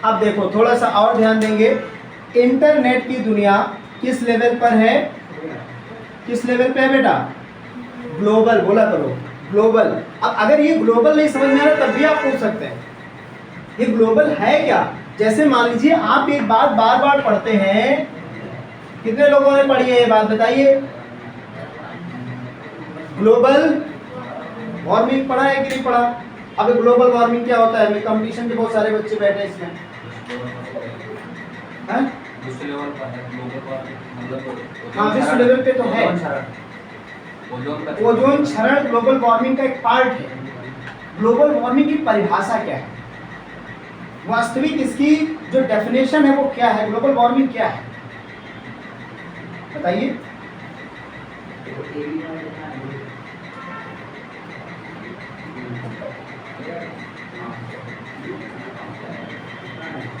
अब देखो थोड़ा सा और ध्यान देंगे। इंटरनेट की दुनिया किस लेवल पर है? किस लेवल पे है बेटा? ग्लोबल। बोला करो, ग्लोबल। अब अगर ये ग्लोबल नहीं समझ में आ रहा तब भी आप पूछ सकते हैं ये ग्लोबल है क्या। जैसे मान लीजिए आप एक बात बार बार पढ़ते हैं, कितने लोगों ने पढ़ी है ये बात बताइए? ग्लोबल वार्मिंग पढ़ा है कि नहीं पढ़ा? अब ग्लोबल वार्मिंग क्या होता है? कंपटीशन के बहुत सारे बच्चे बैठे हैं इसमें, हाँ विश्व लेवल पे तो है। ओजोन क्षरण ग्लोबल वार्मिंग का एक पार्ट है। ग्लोबल वार्मिंग की परिभाषा क्या है? वास्तविक इसकी जो डेफिनेशन है वो क्या है? ग्लोबल वार्मिंग क्या है बताइए?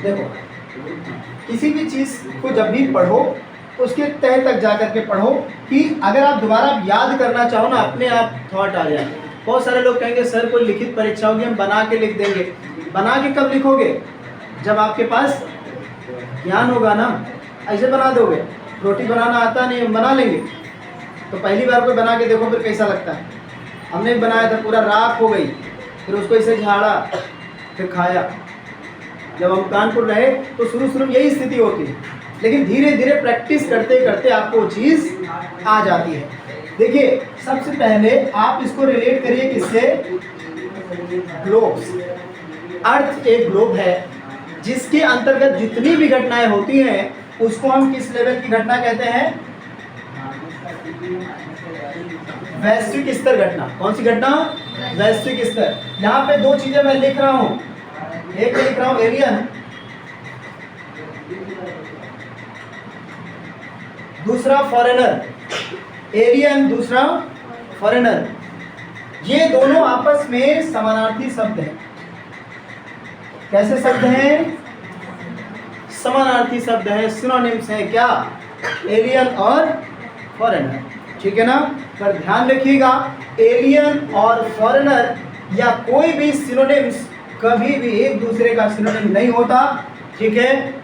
देखो, किसी भी चीज़ को जब भी पढ़ो उसके तह तक जाकर के पढ़ो कि अगर आप दोबारा याद करना चाहो ना, अपने आप थॉट आ जाए। बहुत सारे लोग कहेंगे सर कोई लिखित परीक्षा होगी हम बना के लिख देंगे। बना के कब लिखोगे? जब आपके पास ज्ञान होगा ना। ऐसे बना दोगे? रोटी बनाना आता नहीं, हम बना लेंगे। तो पहली बार कोई बना के देखो फिर कैसा लगता है। हमने बनाया था, पूरा राख हो गई, फिर उसको इसे झाड़ा, फिर खाया। जब हम कानपुर रहे तो शुरू में यही स्थिति होती है, लेकिन धीरे धीरे प्रैक्टिस करते करते आपको वो चीज़ आ जाती है। देखिए, सबसे पहले आप इसको रिलेट करिए किससे? ग्लोब्स। अर्थ एक ग्लोब है जिसके अंतर्गत जितनी भी घटनाएं होती हैं उसको हम किस लेवल की घटना कहते हैं? वैश्विक स्तर घटना। कौन सी घटना? वैश्विक स्तर। यहाँ पे दो चीजें मैं लिख रहा हूँ, एक लिख रहा हूँ एलियन, दूसरा फॉरेनर। एलियन, दूसरा फॉरेनर। ये दोनों आपस में समानार्थी शब्द हैं। कैसे शब्द हैं? समानार्थी शब्द हैं, सिनोनिम्स हैं। क्या? एलियन और फॉरेनर। ठीक है ना? पर ध्यान रखिएगा, एलियन और फॉरेनर या कोई भी सिनोनिम्स कभी भी एक दूसरे का सिनोनिम नहीं होता। ठीक है?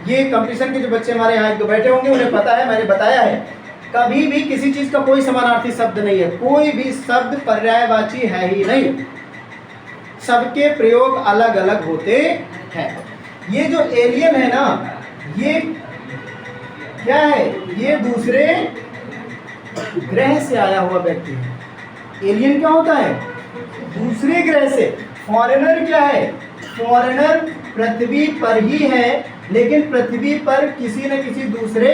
ये कंपटीशन के जो बच्चे हमारे यहाँ तो बैठे होंगे उन्हें पता है, मैंने बताया है, कभी भी किसी चीज़ का कोई समानार्थी शब्द नहीं है। कोई भी शब्द पर्यायवाची है ही नहीं, सबके प्रयोग अलग अलग होते हैं। ये जो एलियन है ना, ये क्या है? ये दूसरे ग्रह से आया हुआ व्यक्ति है। एलियन क्या होता है? दूसरे ग्रह से। फॉरेनर क्या है? फॉरेनर पृथ्वी पर ही है, लेकिन पृथ्वी पर किसी न किसी दूसरे,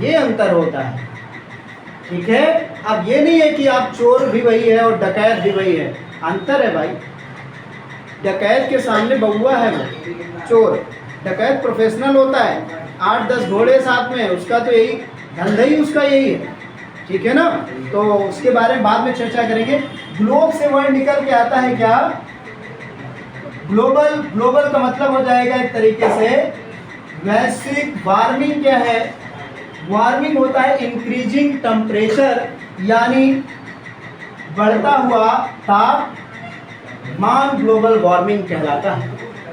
ये अंतर होता है। ठीक है? अब ये नहीं है कि आप चोर भी वही है और डकैत भी वही है, अंतर है भाई। डकैत के सामने बउआ है वो, चोर। डकैत प्रोफेशनल होता है, 8-10 घोड़े साथ में, उसका तो यही धंधा ही उसका यही है। ठीक है ना? तो उसके बारे में बाद में चर्चा करेंगे। ग्लोब से वर्ड निकल के आता है क्या? ग्लोबल। ग्लोबल का मतलब हो जाएगा एक तरीके से वैश्विक। वार्मिंग क्या है? वार्मिंग होता है इंक्रीजिंग टेम्परेचर, यानी बढ़ता हुआ तापमान ग्लोबल वार्मिंग कहलाता है।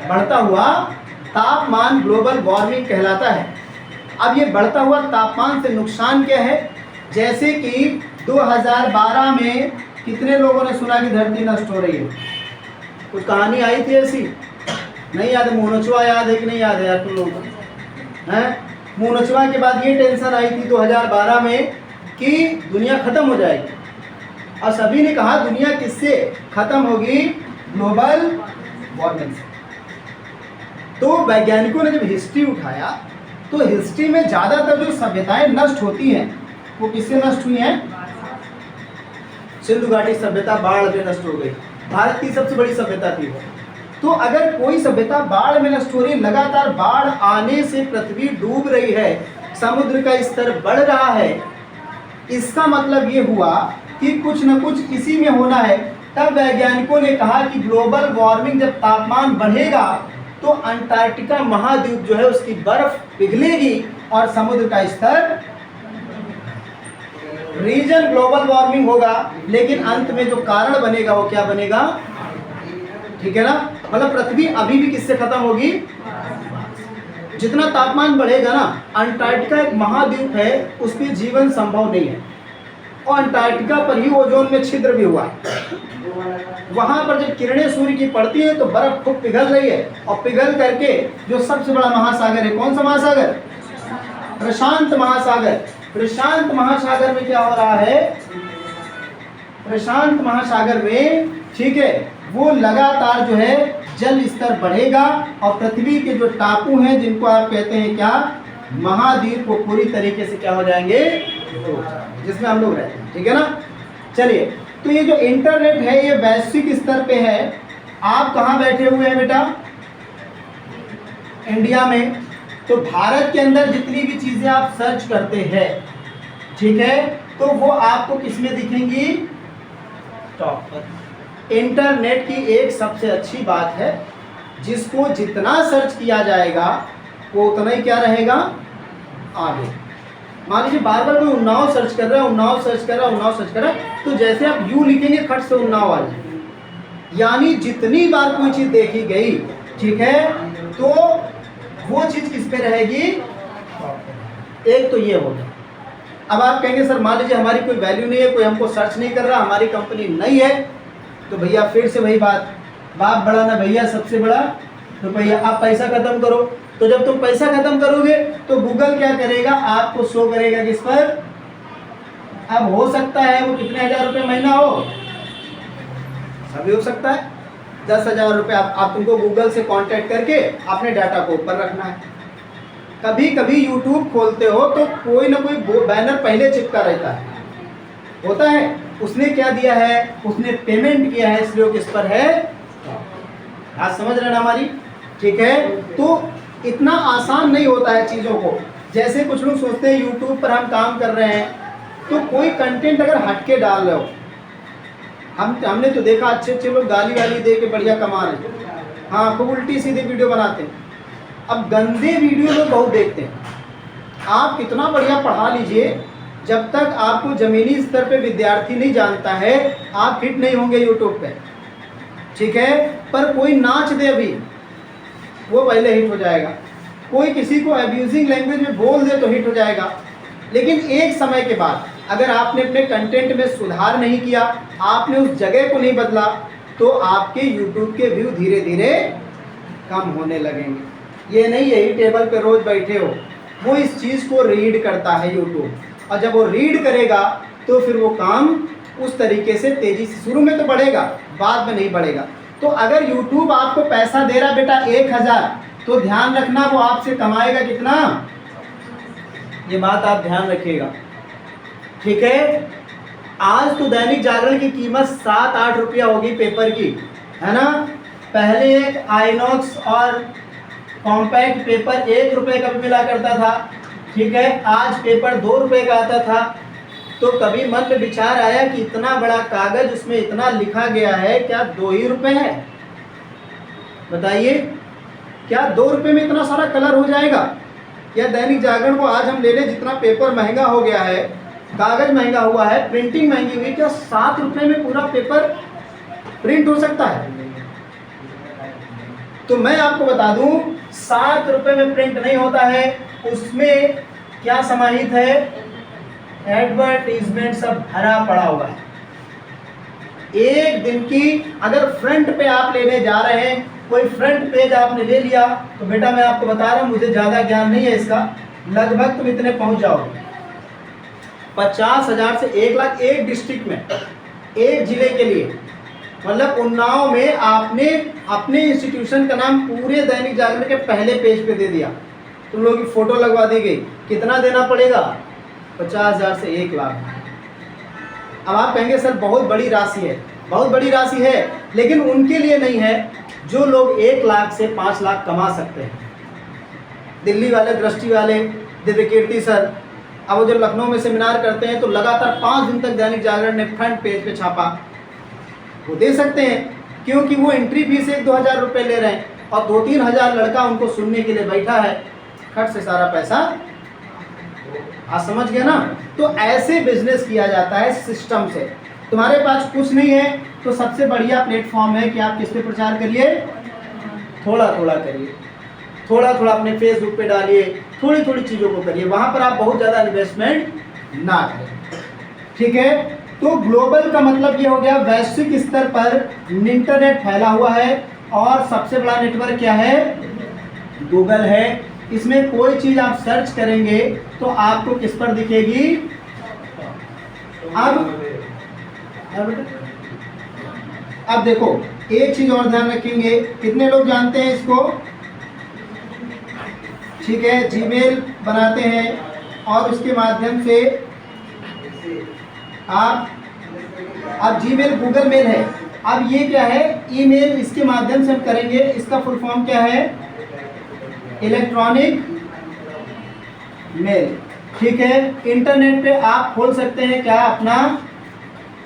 बढ़ता हुआ तापमान ग्लोबल वार्मिंग कहलाता है। अब ये बढ़ता हुआ तापमान से नुकसान क्या है? जैसे कि 2012 में कितने लोगों ने सुना कि धरती नष्ट हो रही है? कुछ कहानी आई थी ऐसी? नहीं याद? मोहनचुआ याद है कि नहीं याद है यार तुम लोगों को? हैं? मोहनचुआ के बाद ये टेंशन आई थी 2012 में कि दुनिया खत्म हो जाएगी, और सभी ने कहा दुनिया किससे खत्म होगी? ग्लोबल वार्मिंग से। तो वैज्ञानिकों ने जब हिस्ट्री उठाया तो हिस्ट्री में ज़्यादातर जो सभ्यताएं नष्ट होती हैं वो किससे नष्ट हुई हैं? सिंधु घाटी सभ्यता बाढ़ में नष्ट हो गई। भारत की सबसे बड़ी सभ्यता थी वो। तो अगर कोई सभ्यता बाढ़ में नष्ट हो रही, लगातार बाढ़ आने से पृथ्वी डूब रही है, समुद्र का स्तर बढ़ रहा है, इसका मतलब ये हुआ कि कुछ न कुछ इसी में होना है। तब वैज्ञानिकों ने कहा कि ग्लोबल वार्मिंग, जब तापमान बढ़ेगा तो अंटार्कटिका महाद्वीप जो है उसकी बर्फ पिघलेगी और समुद्र का स्तर, रीजन ग्लोबल वार्मिंग होगा, लेकिन अंत में जो कारण बनेगा वो क्या बनेगा? ठीक है ना? मतलब पृथ्वी अभी भी किससे खत्म होगी? जितना तापमान बढ़ेगा ना, अंटार्कटिका एक महाद्वीप है, उस पर जीवन संभव नहीं है, और अंटार्कटिका पर ही ओजोन में छिद्र भी हुआ है। वहां पर जब किरणें सूर्य की पड़ती है तो बर्फ खूब पिघल रही है, और पिघल करके जो सबसे बड़ा महासागर है, कौन सा महासागर? प्रशांत महासागर। प्रशांत महासागर में क्या हो रहा है? प्रशांत महासागर में, ठीक है, वो लगातार जो है जल स्तर बढ़ेगा, और पृथ्वी के जो टापू हैं जिनको आप कहते हैं क्या? महाद्वीप, को पूरी तरीके से क्या हो जाएंगे? जिसमें हम लोग रहते हैं। ठीक है ना? चलिए, तो ये जो इंटरनेट है ये वैश्विक स्तर पे है। आप कहाँ बैठे हुए हैं बेटा? इंडिया में। तो भारत के अंदर जितनी भी चीजें आप सर्च करते हैं, ठीक है, तो वो आपको किसमें दिखेंगी? टॉप पर। इंटरनेट की एक सबसे अच्छी बात है, जिसको जितना सर्च किया जाएगा वो उतना ही क्या रहेगा? आगे। मान लीजिए बार बार कोई उन्नाव सर्च कर रहा है, उन्नाव सर्च कर रहा है, उन्नाव सर्च कर रहा है, तो जैसे आप यू लिखेंगे खट से उन्नाव आ जाए। यानी जितनी बार कोई चीज देखी गई, ठीक है, तो वो चीज किस पे रहेगी? एक तो ये हो गया। अब आप कहेंगे सर मान लीजिए हमारी कोई वैल्यू नहीं है, कोई हमको सर्च नहीं कर रहा, हमारी कंपनी नहीं है, तो भैया फिर से वही बात, बाप बड़ा ना भैया सबसे बड़ा, तो भैया आप पैसा खत्म करो। तो जब तुम पैसा खत्म करोगे तो गूगल क्या करेगा? आपको शो करेगा किस पर? अब हो सकता है वो कितने हजार रुपये महीना हो, अभी हो सकता है 10,000 रुपये। आप तुमको गूगल से कांटेक्ट करके अपने डाटा को ऊपर रखना है। कभी कभी यूट्यूब खोलते हो तो कोई ना कोई बैनर पहले चिपका रहता है, होता है, उसने क्या दिया है? उसने पेमेंट किया है, इसलिए किस पर है? आज समझ रहे ना हमारी? ठीक है, तो इतना आसान नहीं होता है चीज़ों को। जैसे कुछ लोग सोचते हैं यूट्यूब पर हम काम कर रहे हैं, तो कोई कंटेंट अगर हटके डाल रहे हो, हमने तो देखा अच्छे अच्छे लोग गाली वाली दे के बढ़िया कमा रहे हैं, हाँ, खूब उल्टी सीधी वीडियो बनाते हैं। अब गंदे वीडियो लोग बहुत देखते हैं। आप कितना बढ़िया पढ़ा लीजिए, जब तक आपको ज़मीनी स्तर पे विद्यार्थी नहीं जानता है, आप हिट नहीं होंगे यूट्यूब पे। ठीक है, पर कोई नाच दे अभी, वो पहले हिट हो जाएगा। कोई किसी को अब्यूजिंग लैंग्वेज में बोल दे तो हिट हो जाएगा। लेकिन एक समय के बाद अगर आपने अपने कंटेंट में सुधार नहीं किया, आपने उस जगह को नहीं बदला, तो आपके यूट्यूब के व्यू धीरे धीरे कम होने लगेंगे। ये नहीं यही टेबल पे रोज बैठे हो, वो इस चीज़ को रीड करता है यूट्यूब, और जब वो रीड करेगा तो फिर वो काम उस तरीके से तेज़ी से, शुरू में तो बढ़ेगा, बाद में नहीं बढ़ेगा। तो अगर यूट्यूब आपको पैसा दे रहा बेटा 1,000, तो ध्यान रखना वो आपसे कमाएगा कितना, ये बात आप ध्यान रखिएगा। ठीक है, आज तो दैनिक जागरण की कीमत 7-8 रुपया होगी पेपर की, है ना। पहले एक आइनॉक्स और कॉम्पैक्ट पेपर 1 रुपये का भी मिला करता था। ठीक है, आज पेपर 2 रुपये का आता था। तो कभी मन में विचार आया कि इतना बड़ा कागज, उसमें इतना लिखा गया है, क्या 2 ही रुपए है? बताइए, क्या 2 रुपए में इतना सारा कलर हो जाएगा? या दैनिक जागरण को आज हम ले लें, जितना पेपर महंगा हो गया है, कागज महंगा हुआ है, प्रिंटिंग महंगी हुई, क्या 7 रुपए में पूरा पेपर प्रिंट हो सकता है? तो मैं आपको बता दूं, 7 रुपए में प्रिंट नहीं होता है। उसमें क्या समाहित है? एडवर्टीजमेंट सब भरा पड़ा हुआ है। एक दिन की अगर फ्रंट पे आप लेने जा रहे हैं, कोई फ्रंट पेज आपने ले लिया, तो बेटा मैं आपको बता रहा हूं, मुझे ज़्यादा ज्ञान नहीं है इसका, लगभग तुम इतने पहुंच जाओगे। 50,000 से 1 लाख एक डिस्ट्रिक्ट में, एक जिले के लिए, मतलब उन्नाव में आपने अपने इंस्टीट्यूशन का नाम पूरे दैनिक जागरण के पहले पेज पे दे दिया, तुम लोगों की फोटो लगवा दी गई, कितना देना पड़ेगा? 50,000 से 1 लाख। अब आप कहेंगे सर बहुत बड़ी राशि है, बहुत बड़ी राशि है, लेकिन उनके लिए नहीं है जो लोग 1 लाख से 5 लाख कमा सकते हैं। दिल्ली वाले, दृष्टि वाले, दिव्य कीर्ति सर, अब वो जो लखनऊ में सेमिनार करते हैं तो लगातार 5 दिन तक दैनिक जागरण ने फ्रंट पेज पे छापा, वो दे सकते हैं, क्योंकि वो एंट्री फीस 1-2 हज़ार रुपये ले रहे हैं और 2-3 हज़ार लड़का उनको सुनने के लिए बैठा है, खट से सारा पैसा। आप समझ गए ना? तो ऐसे बिजनेस किया जाता है सिस्टम से। तुम्हारे पास कुछ नहीं है तो सबसे बढ़िया प्लेटफॉर्म है कि आप किस पे प्रचार करिए? थोड़ा थोड़ा करिए, थोड़ा थोड़ा अपने फेसबुक पे डालिए, थोड़ी थोड़ी चीज़ों को करिए, वहाँ पर आप बहुत ज़्यादा इन्वेस्टमेंट ना करें। ठीक है, तो ग्लोबल का मतलब ये हो गया वैश्विक स्तर पर इंटरनेट फैला हुआ है, और सबसे बड़ा नेटवर्क क्या है? गूगल है। इसमें कोई चीज़ आप सर्च करेंगे तो आपको किस पर दिखेगी? अब देखो एक चीज़ और ध्यान रखेंगे, कितने लोग जानते हैं इसको? ठीक है, जीमेल बनाते हैं और उसके माध्यम से अब जीमेल गूगल मेल है, अब ये क्या है? ईमेल, इसके माध्यम से हम करेंगे। इसका फुल फॉर्म क्या है? Electronic mail. ठीक है, इंटरनेट पे आप खोल सकते हैं क्या? अपना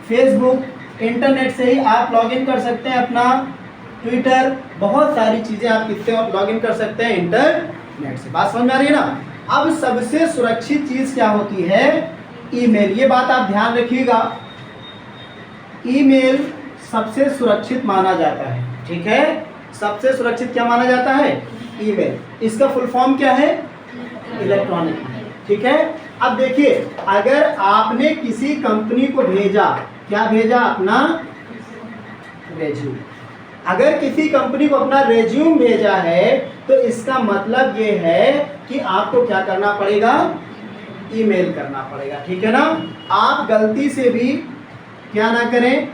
फेसबुक, इंटरनेट से ही आप लॉगिन कर सकते हैं अपना ट्विटर, बहुत सारी चीज़ें आप किससे लॉगिन कर सकते हैं? इंटरनेट से। बात समझ में आ रही है ना? अब सबसे सुरक्षित चीज़ क्या होती है? ईमेल। ये बात आप ध्यान रखिएगा, ईमेल सबसे सुरक्षित माना जाता है। ठीक है, सबसे सुरक्षित क्या माना जाता है? ईमेल। इसका फुल फॉर्म क्या है? इलेक्ट्रॉनिक। ठीक है, अब देखिए, अगर आपने किसी कंपनी को भेजा, क्या भेजा? अपना रेज्यूम। अगर किसी कंपनी को अपना रेज्यूम भेजा है तो इसका मतलब ये है कि आपको क्या करना पड़ेगा? ईमेल करना पड़ेगा। ठीक है ना? आप गलती से भी क्या ना करें?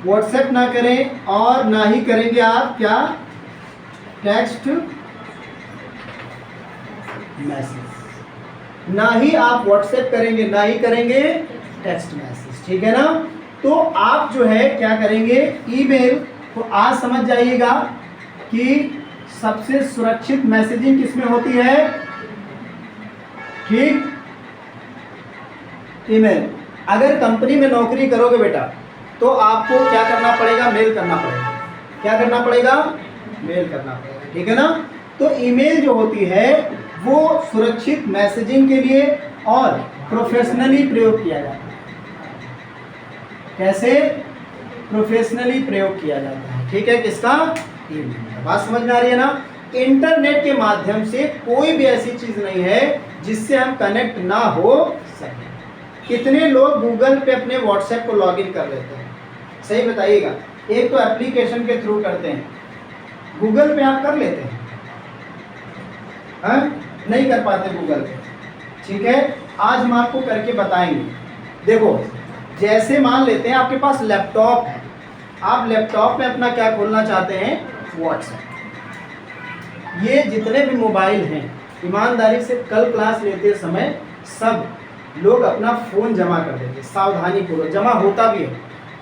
व्हाट्सएप ना करें, और ना ही करेंगे आप क्या? Text message. ना ही आप व्हाट्सएप करेंगे, ना ही करेंगे टेक्स्ट मैसेज। ठीक है ना? तो आप जो है क्या करेंगे? ईमेल को आज समझ जाइएगा कि सबसे सुरक्षित मैसेजिंग किसमें होती है? ठीक, ईमेल। अगर कंपनी में नौकरी करोगे बेटा तो आपको क्या करना पड़ेगा? मेल करना पड़ेगा। क्या करना पड़ेगा? मेल करना पड़ेगा। ठीक है ना? तो ईमेल जो होती है वो सुरक्षित मैसेजिंग के लिए और प्रोफेशनली प्रयोग किया जाता है। कैसे? प्रोफेशनली प्रयोग किया जाता है। ठीक है, किसका? ईमेल। बात समझ में आ रही है ना? इंटरनेट के माध्यम से कोई भी ऐसी चीज़ नहीं है जिससे हम कनेक्ट ना हो सके। कितने लोग गूगल पे अपने व्हाट्सएप को लॉगिन कर लेते हैं? सही बताइएगा। एक तो एप्लीकेशन के थ्रू करते हैं, गूगल पे आप कर लेते हैं? हाँ, नहीं कर पाते गूगल पे। ठीक है, आज हम आपको करके बताएंगे। देखो, जैसे मान लेते हैं आपके पास लैपटॉप है, आप लैपटॉप में अपना क्या खोलना चाहते हैं? व्हाट्सएप। ये जितने भी मोबाइल हैं, ईमानदारी से कल क्लास लेते समय सब लोग अपना फ़ोन जमा कर देते, सावधानी पूर्वक जमा होता भी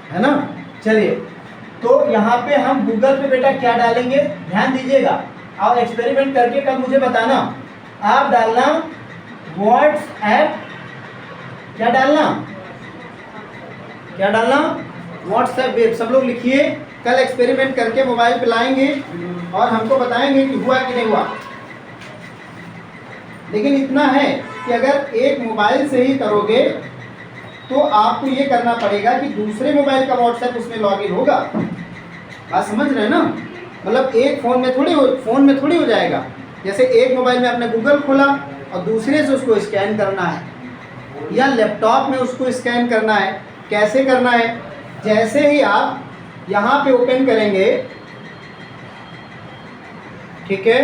है ना? चलिए, तो यहाँ पे हम गूगल पे बेटा क्या डालेंगे? ध्यान दीजिएगा और एक्सपेरिमेंट करके कल मुझे बताना। आप डालना व्हाट्सएप क्या डालना, क्या डालना, व्हाट्सएप वेब। सब लोग लिखिए, कल एक्सपेरिमेंट करके मोबाइल पे लाएंगे और हमको बताएंगे कि हुआ कि नहीं हुआ। लेकिन इतना है कि अगर एक मोबाइल से ही करोगे तो आपको ये करना पड़ेगा कि दूसरे मोबाइल का व्हाट्सएप उसमें लॉगिन होगा। बात समझ रहे हैं ना? मतलब एक फ़ोन में थोड़ी हो जाएगा। जैसे एक मोबाइल में आपने गूगल खोला और दूसरे से उसको स्कैन करना है, या लैपटॉप में उसको स्कैन करना है। कैसे करना है? जैसे ही आप यहाँ पे ओपन करेंगे, ठीक है,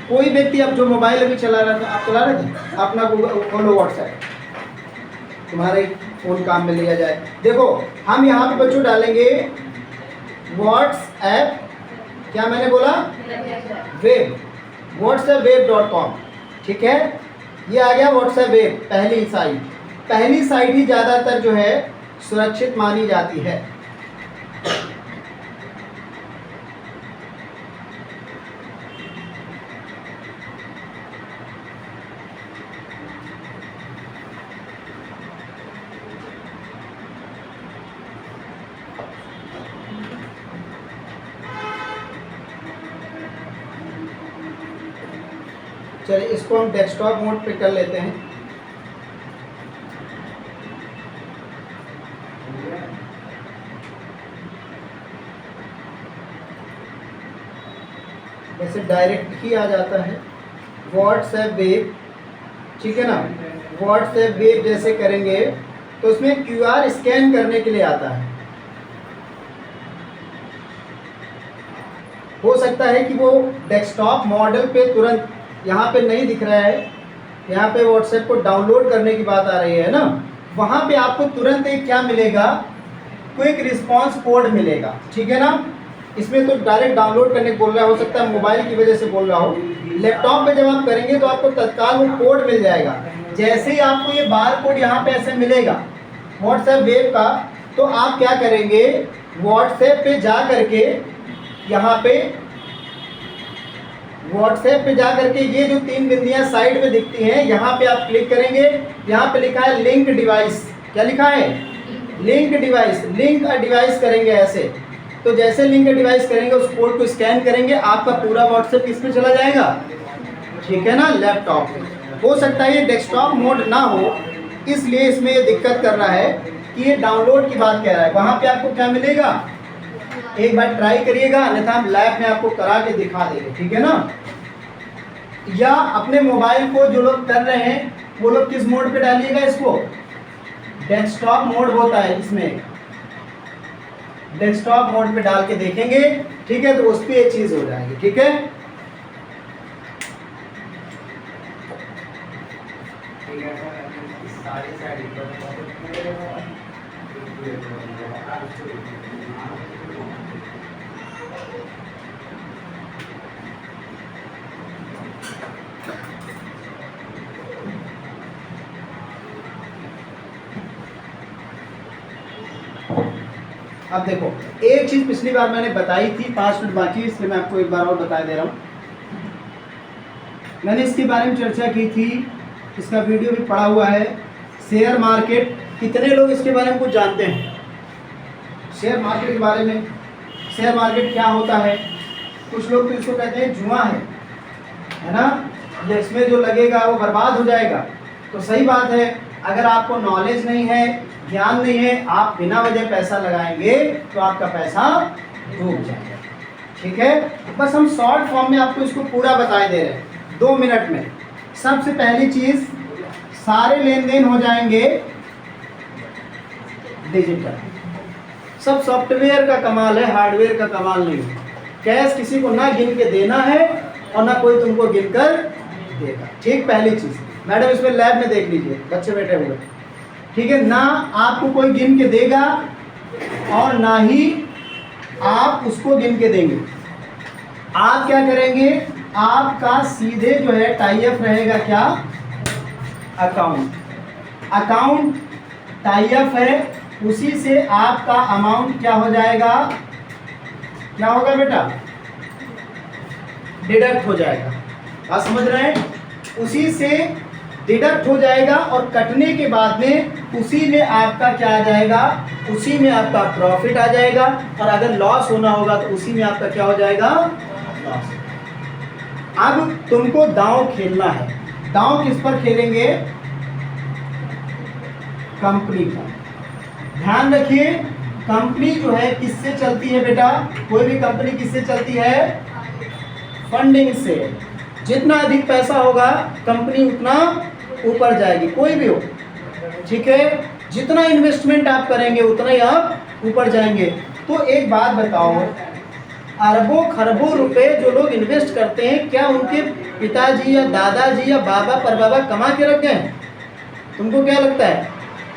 कोई व्यक्ति, अब जो मोबाइल अभी चला रहा था, आप चला रहे थे, अपना गूगल खोलो, व्हाट्सएप तुम्हारे फ़ोन काम में लिया जाए। देखो हम यहाँ पे बच्चों डालेंगे व्हाट्सएप, क्या मैंने बोला, वेब, whatsappweb.com, ठीक है। ये आ गया व्हाट्सएप वेब, पहली साइट ही ज़्यादातर जो है सुरक्षित मानी जाती है। चलिए इसको हम डेस्कटॉप मोड पे कर लेते हैं। जैसे डायरेक्ट ही आ जाता है व्हाट्सएप वेब, ठीक है ना। व्हाट्सएप वेब जैसे करेंगे तो उसमें QR स्कैन करने के लिए आता है। हो सकता है कि वो डेस्कटॉप मॉडल पे तुरंत यहाँ पे नहीं दिख रहा है, यहाँ पे व्हाट्सएप को डाउनलोड करने की बात आ रही है ना, वहाँ पे आपको तुरंत एक क्या मिलेगा, क्विक रिस्पांस कोड मिलेगा, ठीक है ना। इसमें तो डायरेक्ट डाउनलोड करने को बोल रहा है, हो सकता है मोबाइल की वजह से बोल रहा हो। लैपटॉप पे जब आप करेंगे तो आपको तत्काल वो कोड मिल जाएगा। जैसे ही आपको ये बार कोड यहाँ पे ऐसे मिलेगा व्हाट्सएप वेब का, तो आप क्या करेंगे, व्हाट्सएप पे जा करके, यहाँ पे व्हाट्सएप पे जा करके ये जो 3 बिंदियां साइड में दिखती हैं, यहाँ पे आप क्लिक करेंगे। यहाँ पे लिखा है लिंक डिवाइस, क्या लिखा है, link device, link a device करेंगे ऐसे। तो जैसे लिंक अ डिवाइस करेंगे, उस कोड को स्कैन करेंगे, आपका पूरा व्हाट्सएप किस पे चला जाएगा, ठीक है ना, लैपटॉप पे। हो सकता है ये डेस्कटॉप मोड ना हो, इसलिए इसमें ये दिक्कत कर रहा है कि ये डाउनलोड की बात कह रहा है। वहाँ पे आपको क्या मिलेगा, एक बार ट्राई करिएगा, अन्यथा हम लैब में आपको करा के दिखा देंगे, ठीक है ना। या अपने मोबाइल को जो लोग कर रहे हैं वो लोग किस मोड पे डालिएगा, इसको डेस्कटॉप मोड होता है, इसमें डेस्कटॉप मोड पे डाल के देखेंगे, ठीक है, तो उस पर एक चीज हो जाएगी, ठीक है। अब देखो, एक चीज पिछली बार मैंने बताई थी, 5 मिनट बाकी, इसलिए मैं आपको एक बार और बता दे रहा हूँ। मैंने इसके बारे में चर्चा की थी, इसका वीडियो भी पड़ा हुआ है। शेयर मार्केट, कितने लोग इसके बारे में कुछ जानते हैं, शेयर मार्केट के बारे में? शेयर मार्केट क्या होता है? कुछ लोग तो इसको कहते हैं जुआ है ना, जिसमें जो लगेगा वो बर्बाद हो जाएगा। तो सही बात है, अगर आपको नॉलेज नहीं है, ज्ञान नहीं है, आप बिना वजह पैसा लगाएंगे तो आपका पैसा डूब जाएगा, ठीक है। बस हम शॉर्ट फॉर्म में आपको इसको पूरा बता दे रहे हैं 2 मिनट में। सबसे पहली चीज, सारे लेन देन हो जाएंगे डिजिटल। सब सॉफ्टवेयर का कमाल है, हार्डवेयर का कमाल नहीं है। कैश किसी को ना गिन के देना है और ना कोई तुमको गिनकर देगा, ठीक। पहली चीज, मैडम इसमें लैब में देख लीजिए, बच्चे बैठे हुए, ठीक है ना, आपको कोई गिन के देगा और ना ही आप उसको गिन के देंगे। आप क्या करेंगे, आपका सीधे जो है टाई अप रहेगा, क्या, अकाउंट। अकाउंट टाई अप है, उसी से आपका अमाउंट क्या हो जाएगा, क्या होगा बेटा, डिडक्ट हो जाएगा। आप समझ रहे हैं? उसी से डिडक्ट हो जाएगा और कटने के बाद में उसी में आपका क्या आ जाएगा, उसी में आपका प्रॉफिट आ जाएगा। और अगर लॉस होना होगा तो उसी में आपका क्या हो जाएगा, लॉस। अब तुमको दांव खेलना है। दांव किस पर खेलेंगे, कंपनी का। ध्यान रखिए, कंपनी जो है किससे चलती है बेटा, कोई भी कंपनी किससे चलती है, फंडिंग से। जितना अधिक पैसा होगा कंपनी उतना ऊपर जाएगी, कोई भी हो, ठीक है। जितना इन्वेस्टमेंट आप करेंगे उतना ही आप ऊपर जाएंगे। तो एक बात बताओ, अरबों खरबों रुपए जो लोग इन्वेस्ट करते हैं, क्या उनके पिताजी या दादाजी या बाबा परबाबा कमा के रख गए हैं? तुमको क्या लगता है,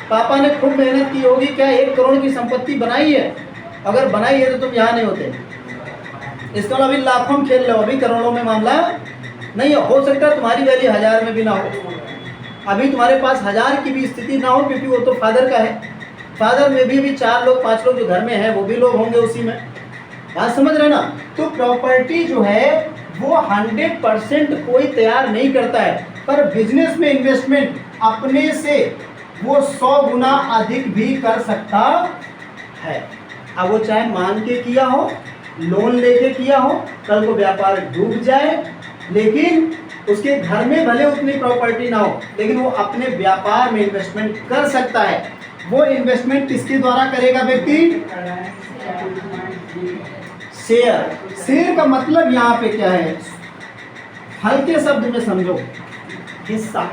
पापा ने खूब मेहनत की होगी, क्या 1 करोड़ की संपत्ति बनाई है? अगर बनाई है तो तुम यहाँ नहीं होते। इसका अभी लाखों में खेल रहे हो, अभी करोड़ों में मामला नहीं है। हो सकता है तुम्हारी वैल्यू 1000 में भी ना हो, अभी तुम्हारे पास 1000 की भी स्थिति ना हो, क्योंकि वो तो फादर का है। फादर में भी 4 लोग 5 लोग जो घर में हैं वो भी लोग होंगे उसी में। बात समझ रहे ना। तो प्रॉपर्टी जो है वो 100% कोई तैयार नहीं करता है, पर बिजनेस में इन्वेस्टमेंट अपने से वो 100 गुना अधिक भी कर सकता है। अब वो चाहे मांग के किया हो, लोन लेके किया हो, कल को व्यापार डूब जाए, लेकिन उसके घर में भले उतनी प्रॉपर्टी ना हो, लेकिन वो अपने व्यापार में इन्वेस्टमेंट कर सकता है। वो इन्वेस्टमेंट किसके द्वारा करेगा व्यक्ति, शेयर। शेयर का मतलब यहाँ पे क्या है, हल्के शब्द में समझो, हिस्सा।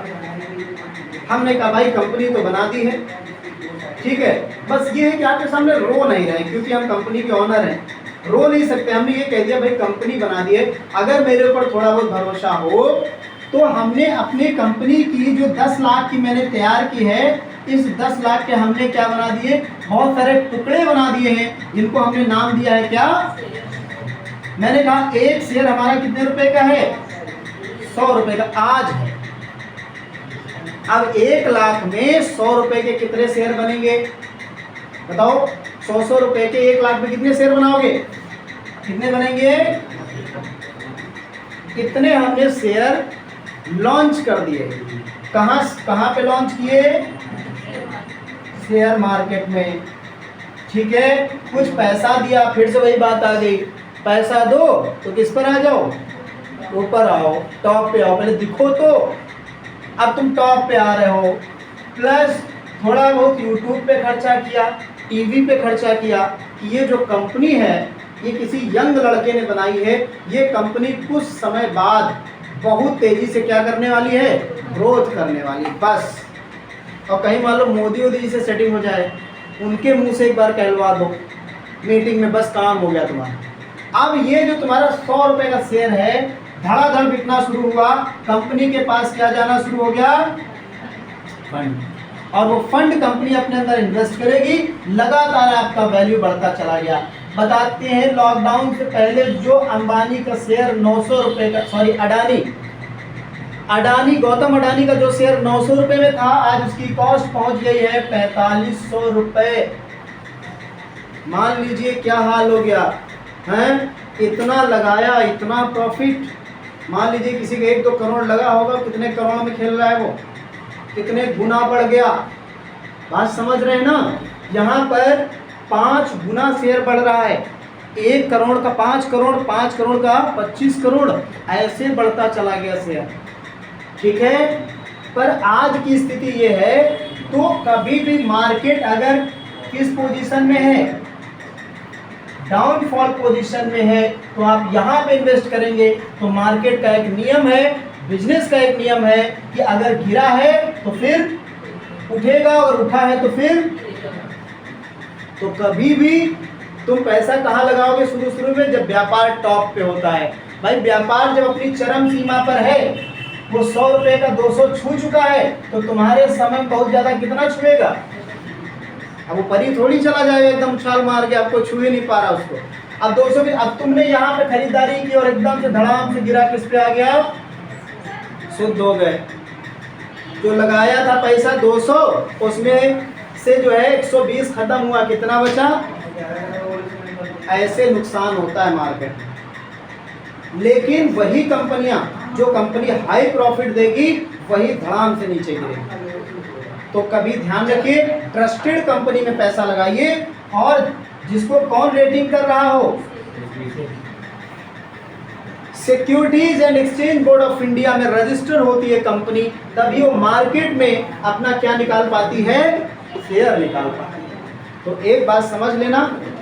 हमने कहा भाई कंपनी तो बना दी है, ठीक है, बस ये है कि आपके सामने रो नहीं रहे, क्योंकि हम कंपनी के ऑनर हैं, रो नहीं सकते। हमने ये कह दिया भाई कंपनी बना दी है, अगर मेरे ऊपर थोड़ा बहुत भरोसा हो तो हमने अपने कंपनी की जो 10 लाख की मैंने तैयार की है, इस 10 लाख के हमने क्या बना दिए, बहुत सारे टुकड़े बना दिए हैं, जिनको हमने नाम दिया है क्या, मैंने कहा एक शेयर हमारा कितने रुपए का है, 100 रुपए का आज है। अब 1 लाख में 100 रुपए के कितने शेयर बनेंगे बताओ, 100 रुपए के 1 लाख में कितने शेयर बनाओगे, कितने बनेंगे, कितने हमने शेयर लॉन्च कर दिए। कहाँ पे लॉन्च किए, शेयर मार्केट में, ठीक है। कुछ पैसा दिया, फिर से वही बात आ गई, पैसा दो तो किस पर आ जाओ, ऊपर आओ, टॉप पे आओ, पहले दिखो तो। अब तुम टॉप पे आ रहे हो, प्लस थोड़ा बहुत यूट्यूब पे खर्चा किया, टीवी पे खर्चा किया। ये जो कंपनी है ये किसी यंग लड़के ने बनाई है, ये कंपनी कुछ समय बाद बहुत तेजी से क्या करने वाली है, ग्रोथ करने वाली, बस। और कहीं मान लो मोदी वोदी से सेटिंग हो जाए, उनके मुंह से एक बार कहलवा दो मीटिंग में, बस काम हो गया तुम्हारा। अब ये जो तुम्हारा 100 रुपए का शेयर है, धड़ाधड़ बिकना शुरू हुआ, कंपनी के पास क्या जाना शुरू हो गया, फंड। और वो फंड कंपनी अपने अंदर इन्वेस्ट करेगी, लगातार आपका वैल्यू बढ़ता चला गया। बताते हैं लॉकडाउन से पहले जो अंबानी का शेयर 900 रुपए का, सॉरी अडानी गौतम अडानी का जो शेयर 900 रुपए में था, आज उसकी कॉस्ट पहुंच गई है 4500 रुपए। मान लीजिए क्या हाल हो गया है, इतना लगाया, इतना प्रॉफिट। मान लीजिए किसी का 1-2 करोड़ लगा होगा, कितने करोड़ में खेल रहा है वो, कितने गुना बढ़ गया। बात समझ रहे हैं ना। यहाँ पर 5 गुना शेयर बढ़ रहा है, 1 करोड़ का 5 करोड़, 5 करोड़ का 25 करोड़, ऐसे बढ़ता चला गया शेयर, ठीक है। पर आज की स्थिति ये है, तो कभी भी मार्केट अगर किस पोजीशन में है, डाउनफॉल पोजीशन में है, तो आप यहाँ पे इन्वेस्ट करेंगे। तो मार्केट का एक नियम है, बिजनेस का एक नियम है कि अगर गिरा है तो फिर उठेगा, और उठा है तो फिर। तो कभी भी तुम पैसा कहाँ लगाओगे, शुरू में जब व्यापार टॉप पे होता है। भाई व्यापार जब अपनी चरम सीमा पर है, वो 100 रुपए का 200 छू चुका है, तो तुम्हारे समय में बहुत ज़्यादा कितना छुएगा, अब वो परी थोड़ी चला जाएगा एकदम छाल मार के, आपको छू ही नहीं पा रहा उसको। अब 200 के, अब तुमने यहाँ पे खरीदारी की और एकदम से धड़ाम से गिरा, किस पे आ गया, शुद्ध हो गए। जो लगाया था पैसा 200, उसमें से जो है 120 खत्म हुआ, कितना बचा, ऐसे नुकसान होता है मार्केट में। लेकिन वही कंपनियां, जो कंपनी हाई प्रॉफिट देगी, वही धड़ाम से नीचे गिरेगी। तो कभी ध्यान रखिए, ट्रस्टेड कंपनी में पैसा लगाइए, और जिसको कौन रेटिंग कर रहा हो, securities and exchange board of India में रजिस्टर होती है कंपनी, तभी वो मार्केट में अपना क्या निकाल पाती है, शेयर निकाल पाती है। तो एक बात समझ लेना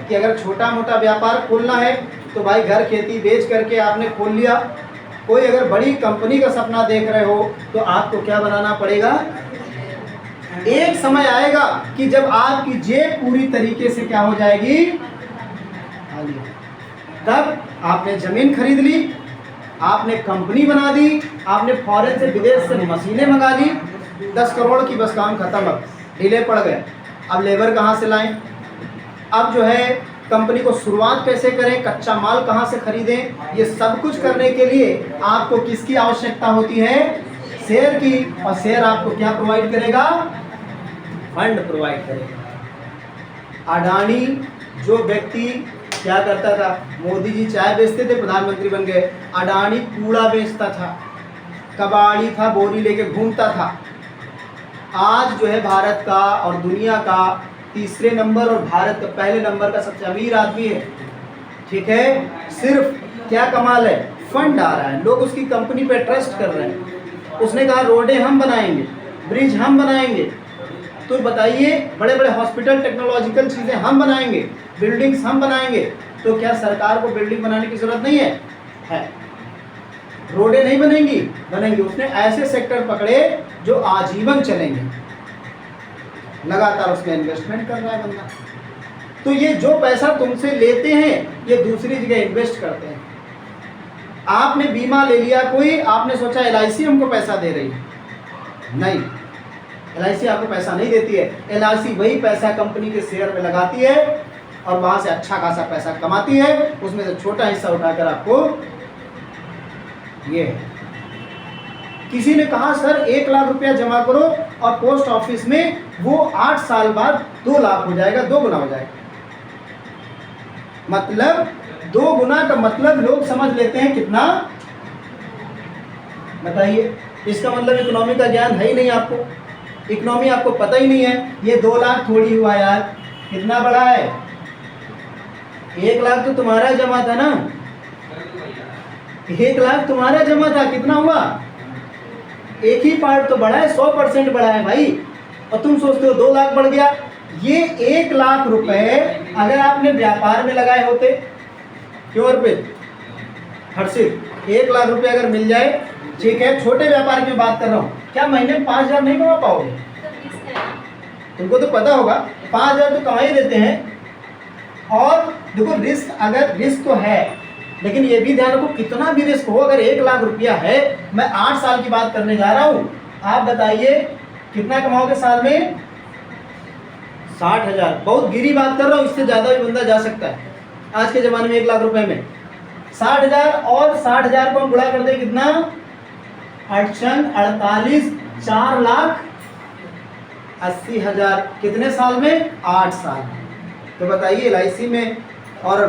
कि अगर छोटा मोटा व्यापार खोलना है तो भाई घर खेती बेच करके आपने खोल लिया। कोई अगर बड़ी कंपनी का सपना देख रहे हो तो आपको क्या बनाना पड़ेगा, एक समय आएगा कि जब आपकी जेब पूरी तरीके से क्या हो जाएगी, तब आपने जमीन खरीद ली, आपने कंपनी बना दी, आपने फॉरेन से विदेश से मशीनें मंगा ली, 10 करोड़ की बस काम खत्म, अब ढीले पड़ गए। अब लेबर कहाँ से लाएं, अब जो है कंपनी को शुरुआत कैसे करें, कच्चा माल कहाँ से खरीदें, ये सब कुछ करने के लिए आपको किसकी आवश्यकता होती है, शेयर की। और शेयर आपको क्या प्रोवाइड करेगा, फंड प्रोवाइड करेगा। अडानी जो व्यक्ति क्या करता था, मोदी जी चाय बेचते थे, प्रधानमंत्री बन गए, अडानी कूड़ा बेचता था, कबाड़ी था, बोरी लेके घूमता था। आज जो है भारत का और दुनिया का तीसरे नंबर और भारत का पहले नंबर का सबसे अमीर आदमी है। ठीक है, सिर्फ क्या कमाल है, फंड आ रहा है, लोग उसकी कंपनी पे ट्रस्ट कर रहे हैं। उसने कहा रोडें हम बनाएंगे, ब्रिज हम बनाएंगे, तो बताइए बड़े बड़े हॉस्पिटल, टेक्नोलॉजिकल चीज़ें हम बनाएंगे, बिल्डिंग्स हम बनाएंगे, तो क्या सरकार को बिल्डिंग बनाने की जरूरत नहीं है? रोडें नहीं बनेंगी, बनेंगी। उसने ऐसे सेक्टर पकड़े जो आजीवन चलेंगे, लगातार उसमें इन्वेस्टमेंट कर रहा है बंदा। तो ये जो पैसा तुमसे लेते हैं ये दूसरी जगह इन्वेस्ट करते हैं। आपने बीमा ले लिया कोई, आपने सोचा LIC हमको पैसा दे रही है, नहीं, LIC आपको पैसा नहीं देती है। LIC वही पैसा कंपनी के शेयर में लगाती है और वहां से अच्छा खासा पैसा कमाती है, उसमें से छोटा हिस्सा उठाकर आपको ये है। किसी ने कहा सर 1 लाख रुपया जमा करो और पोस्ट ऑफिस में वो 8 साल बाद 2 लाख हो जाएगा, 2 गुना हो जाएगा। मतलब 2 गुना का मतलब लोग समझ लेते हैं कितना, बताइए। इसका मतलब इकोनॉमी का ज्ञान है ही नहीं आपको, इकोनॉमी आपको पता ही नहीं है। ये 2 लाख थोड़ी हुआ यार, कितना बड़ा है, 1 लाख तो तुम्हारा जमा था ना, 1 लाख तुम्हारा जमा था, कितना हुआ, एक ही पार्ट तो बढ़ा है, 100% बढ़ा है भाई, और तुम सोचते हो 2 लाख बढ़ गया। ये 1 लाख रुपए अगर आपने व्यापार में लगाए होते, क्यों अर्पित, हर्षित, 1 लाख रुपए अगर मिल जाए, ठीक है, छोटे व्यापार की बात कर रहा हूँ, क्या महीने में 5,000 नहीं कमा पाओगे? तुमको तो पता होगा 5,000 तो कमा ही देते हैं। और देखो रिस्क, अगर रिस्क तो है, लेकिन ये भी ध्यान रखो कितना भी रिस्क हो, अगर 1 लाख रुपया है, मैं 8 साल की बात करने जा रहा हूँ, आप बताइए कितना कमाओगे साल में, 60,000, बहुत गिरी बात कर रहा हूँ, इससे ज़्यादा भी बंदा जा सकता है आज के ज़माने में। 1 लाख रुपए में 60,000, और 60,000 को हम गुणा कर दें कितना, 48, 4,80,000, कितने साल में, 8 साल। तो बताइए LIC में और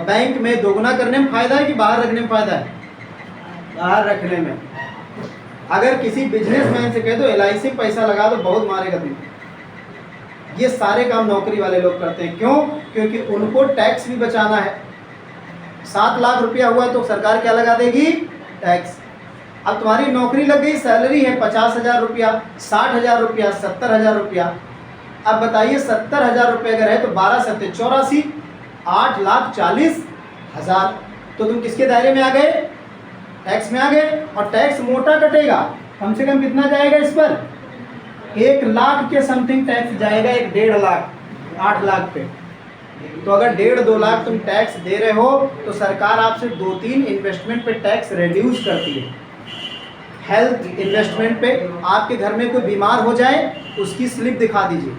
बैंक में दोगुना करने में फ़ायदा है कि बाहर रखने में फ़ायदा है? बाहर रखने में। अगर किसी बिजनेसमैन से कह दो LIC में पैसा लगा दो, बहुत मारेगा तुमको। ये सारे काम नौकरी वाले लोग करते हैं, क्यों? क्योंकि उनको टैक्स भी बचाना है। 7 लाख रुपया हुआ तो सरकार क्या लगा देगी, टैक्स। अब तुम्हारी नौकरी लग गई, सैलरी है 50,000 रुपया, 60,000 रुपया, 70,000 रुपया। अब बताइए 70,000 रुपये अगर है तो 12 7 84, 8,40,000। तो तुम किसके दायरे में आ गए, टैक्स में आ गए। और टैक्स मोटा कटेगा, कम से कम कितना जाएगा इस पर, 1 लाख के समथिंग टैक्स जाएगा, 1.5 लाख, 8 लाख पे। तो अगर 1.5-2 लाख तुम टैक्स दे रहे हो तो सरकार आपसे 2-3 इन्वेस्टमेंट पे टैक्स रिड्यूस करती है। हेल्थ इन्वेस्टमेंट पे, आपके घर में कोई बीमार हो जाए उसकी स्लिप दिखा दीजिए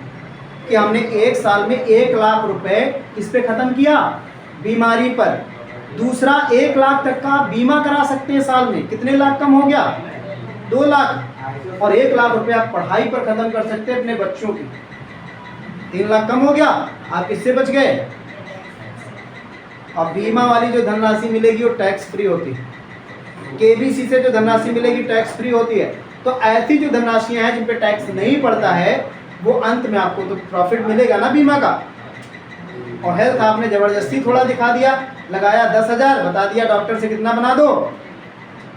कि हमने 1 साल में 1 लाख रुपए इस पे ख़त्म किया बीमारी पर। दूसरा, 1 लाख तक का बीमा करा सकते हैं साल में, कितने लाख कम हो गया, 2 लाख। और 1 लाख रुपए आप पढ़ाई पर ख़त्म कर सकते हैं अपने बच्चों की, 3 लाख कम हो गया, आप किससे बच गए, और बीमा वाली जो धनराशि मिलेगी वो टैक्स फ्री होती है। केबीसी से जो धनराशि मिलेगी टैक्स फ्री होती है। तो ऐसी जो धनराशियाँ हैं जिन पे टैक्स नहीं पड़ता है वो अंत में आपको तो प्रॉफिट मिलेगा ना बीमा का। और हेल्थ आपने ज़बरदस्ती थोड़ा दिखा दिया, लगाया 10,000, बता दिया डॉक्टर से कितना बना दो,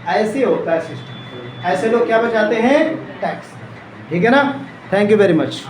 ऐसे होता है सिस्टम। ऐसे लोग क्या बचाते हैं? टैक्स। ठीक है ना। Thank you very much.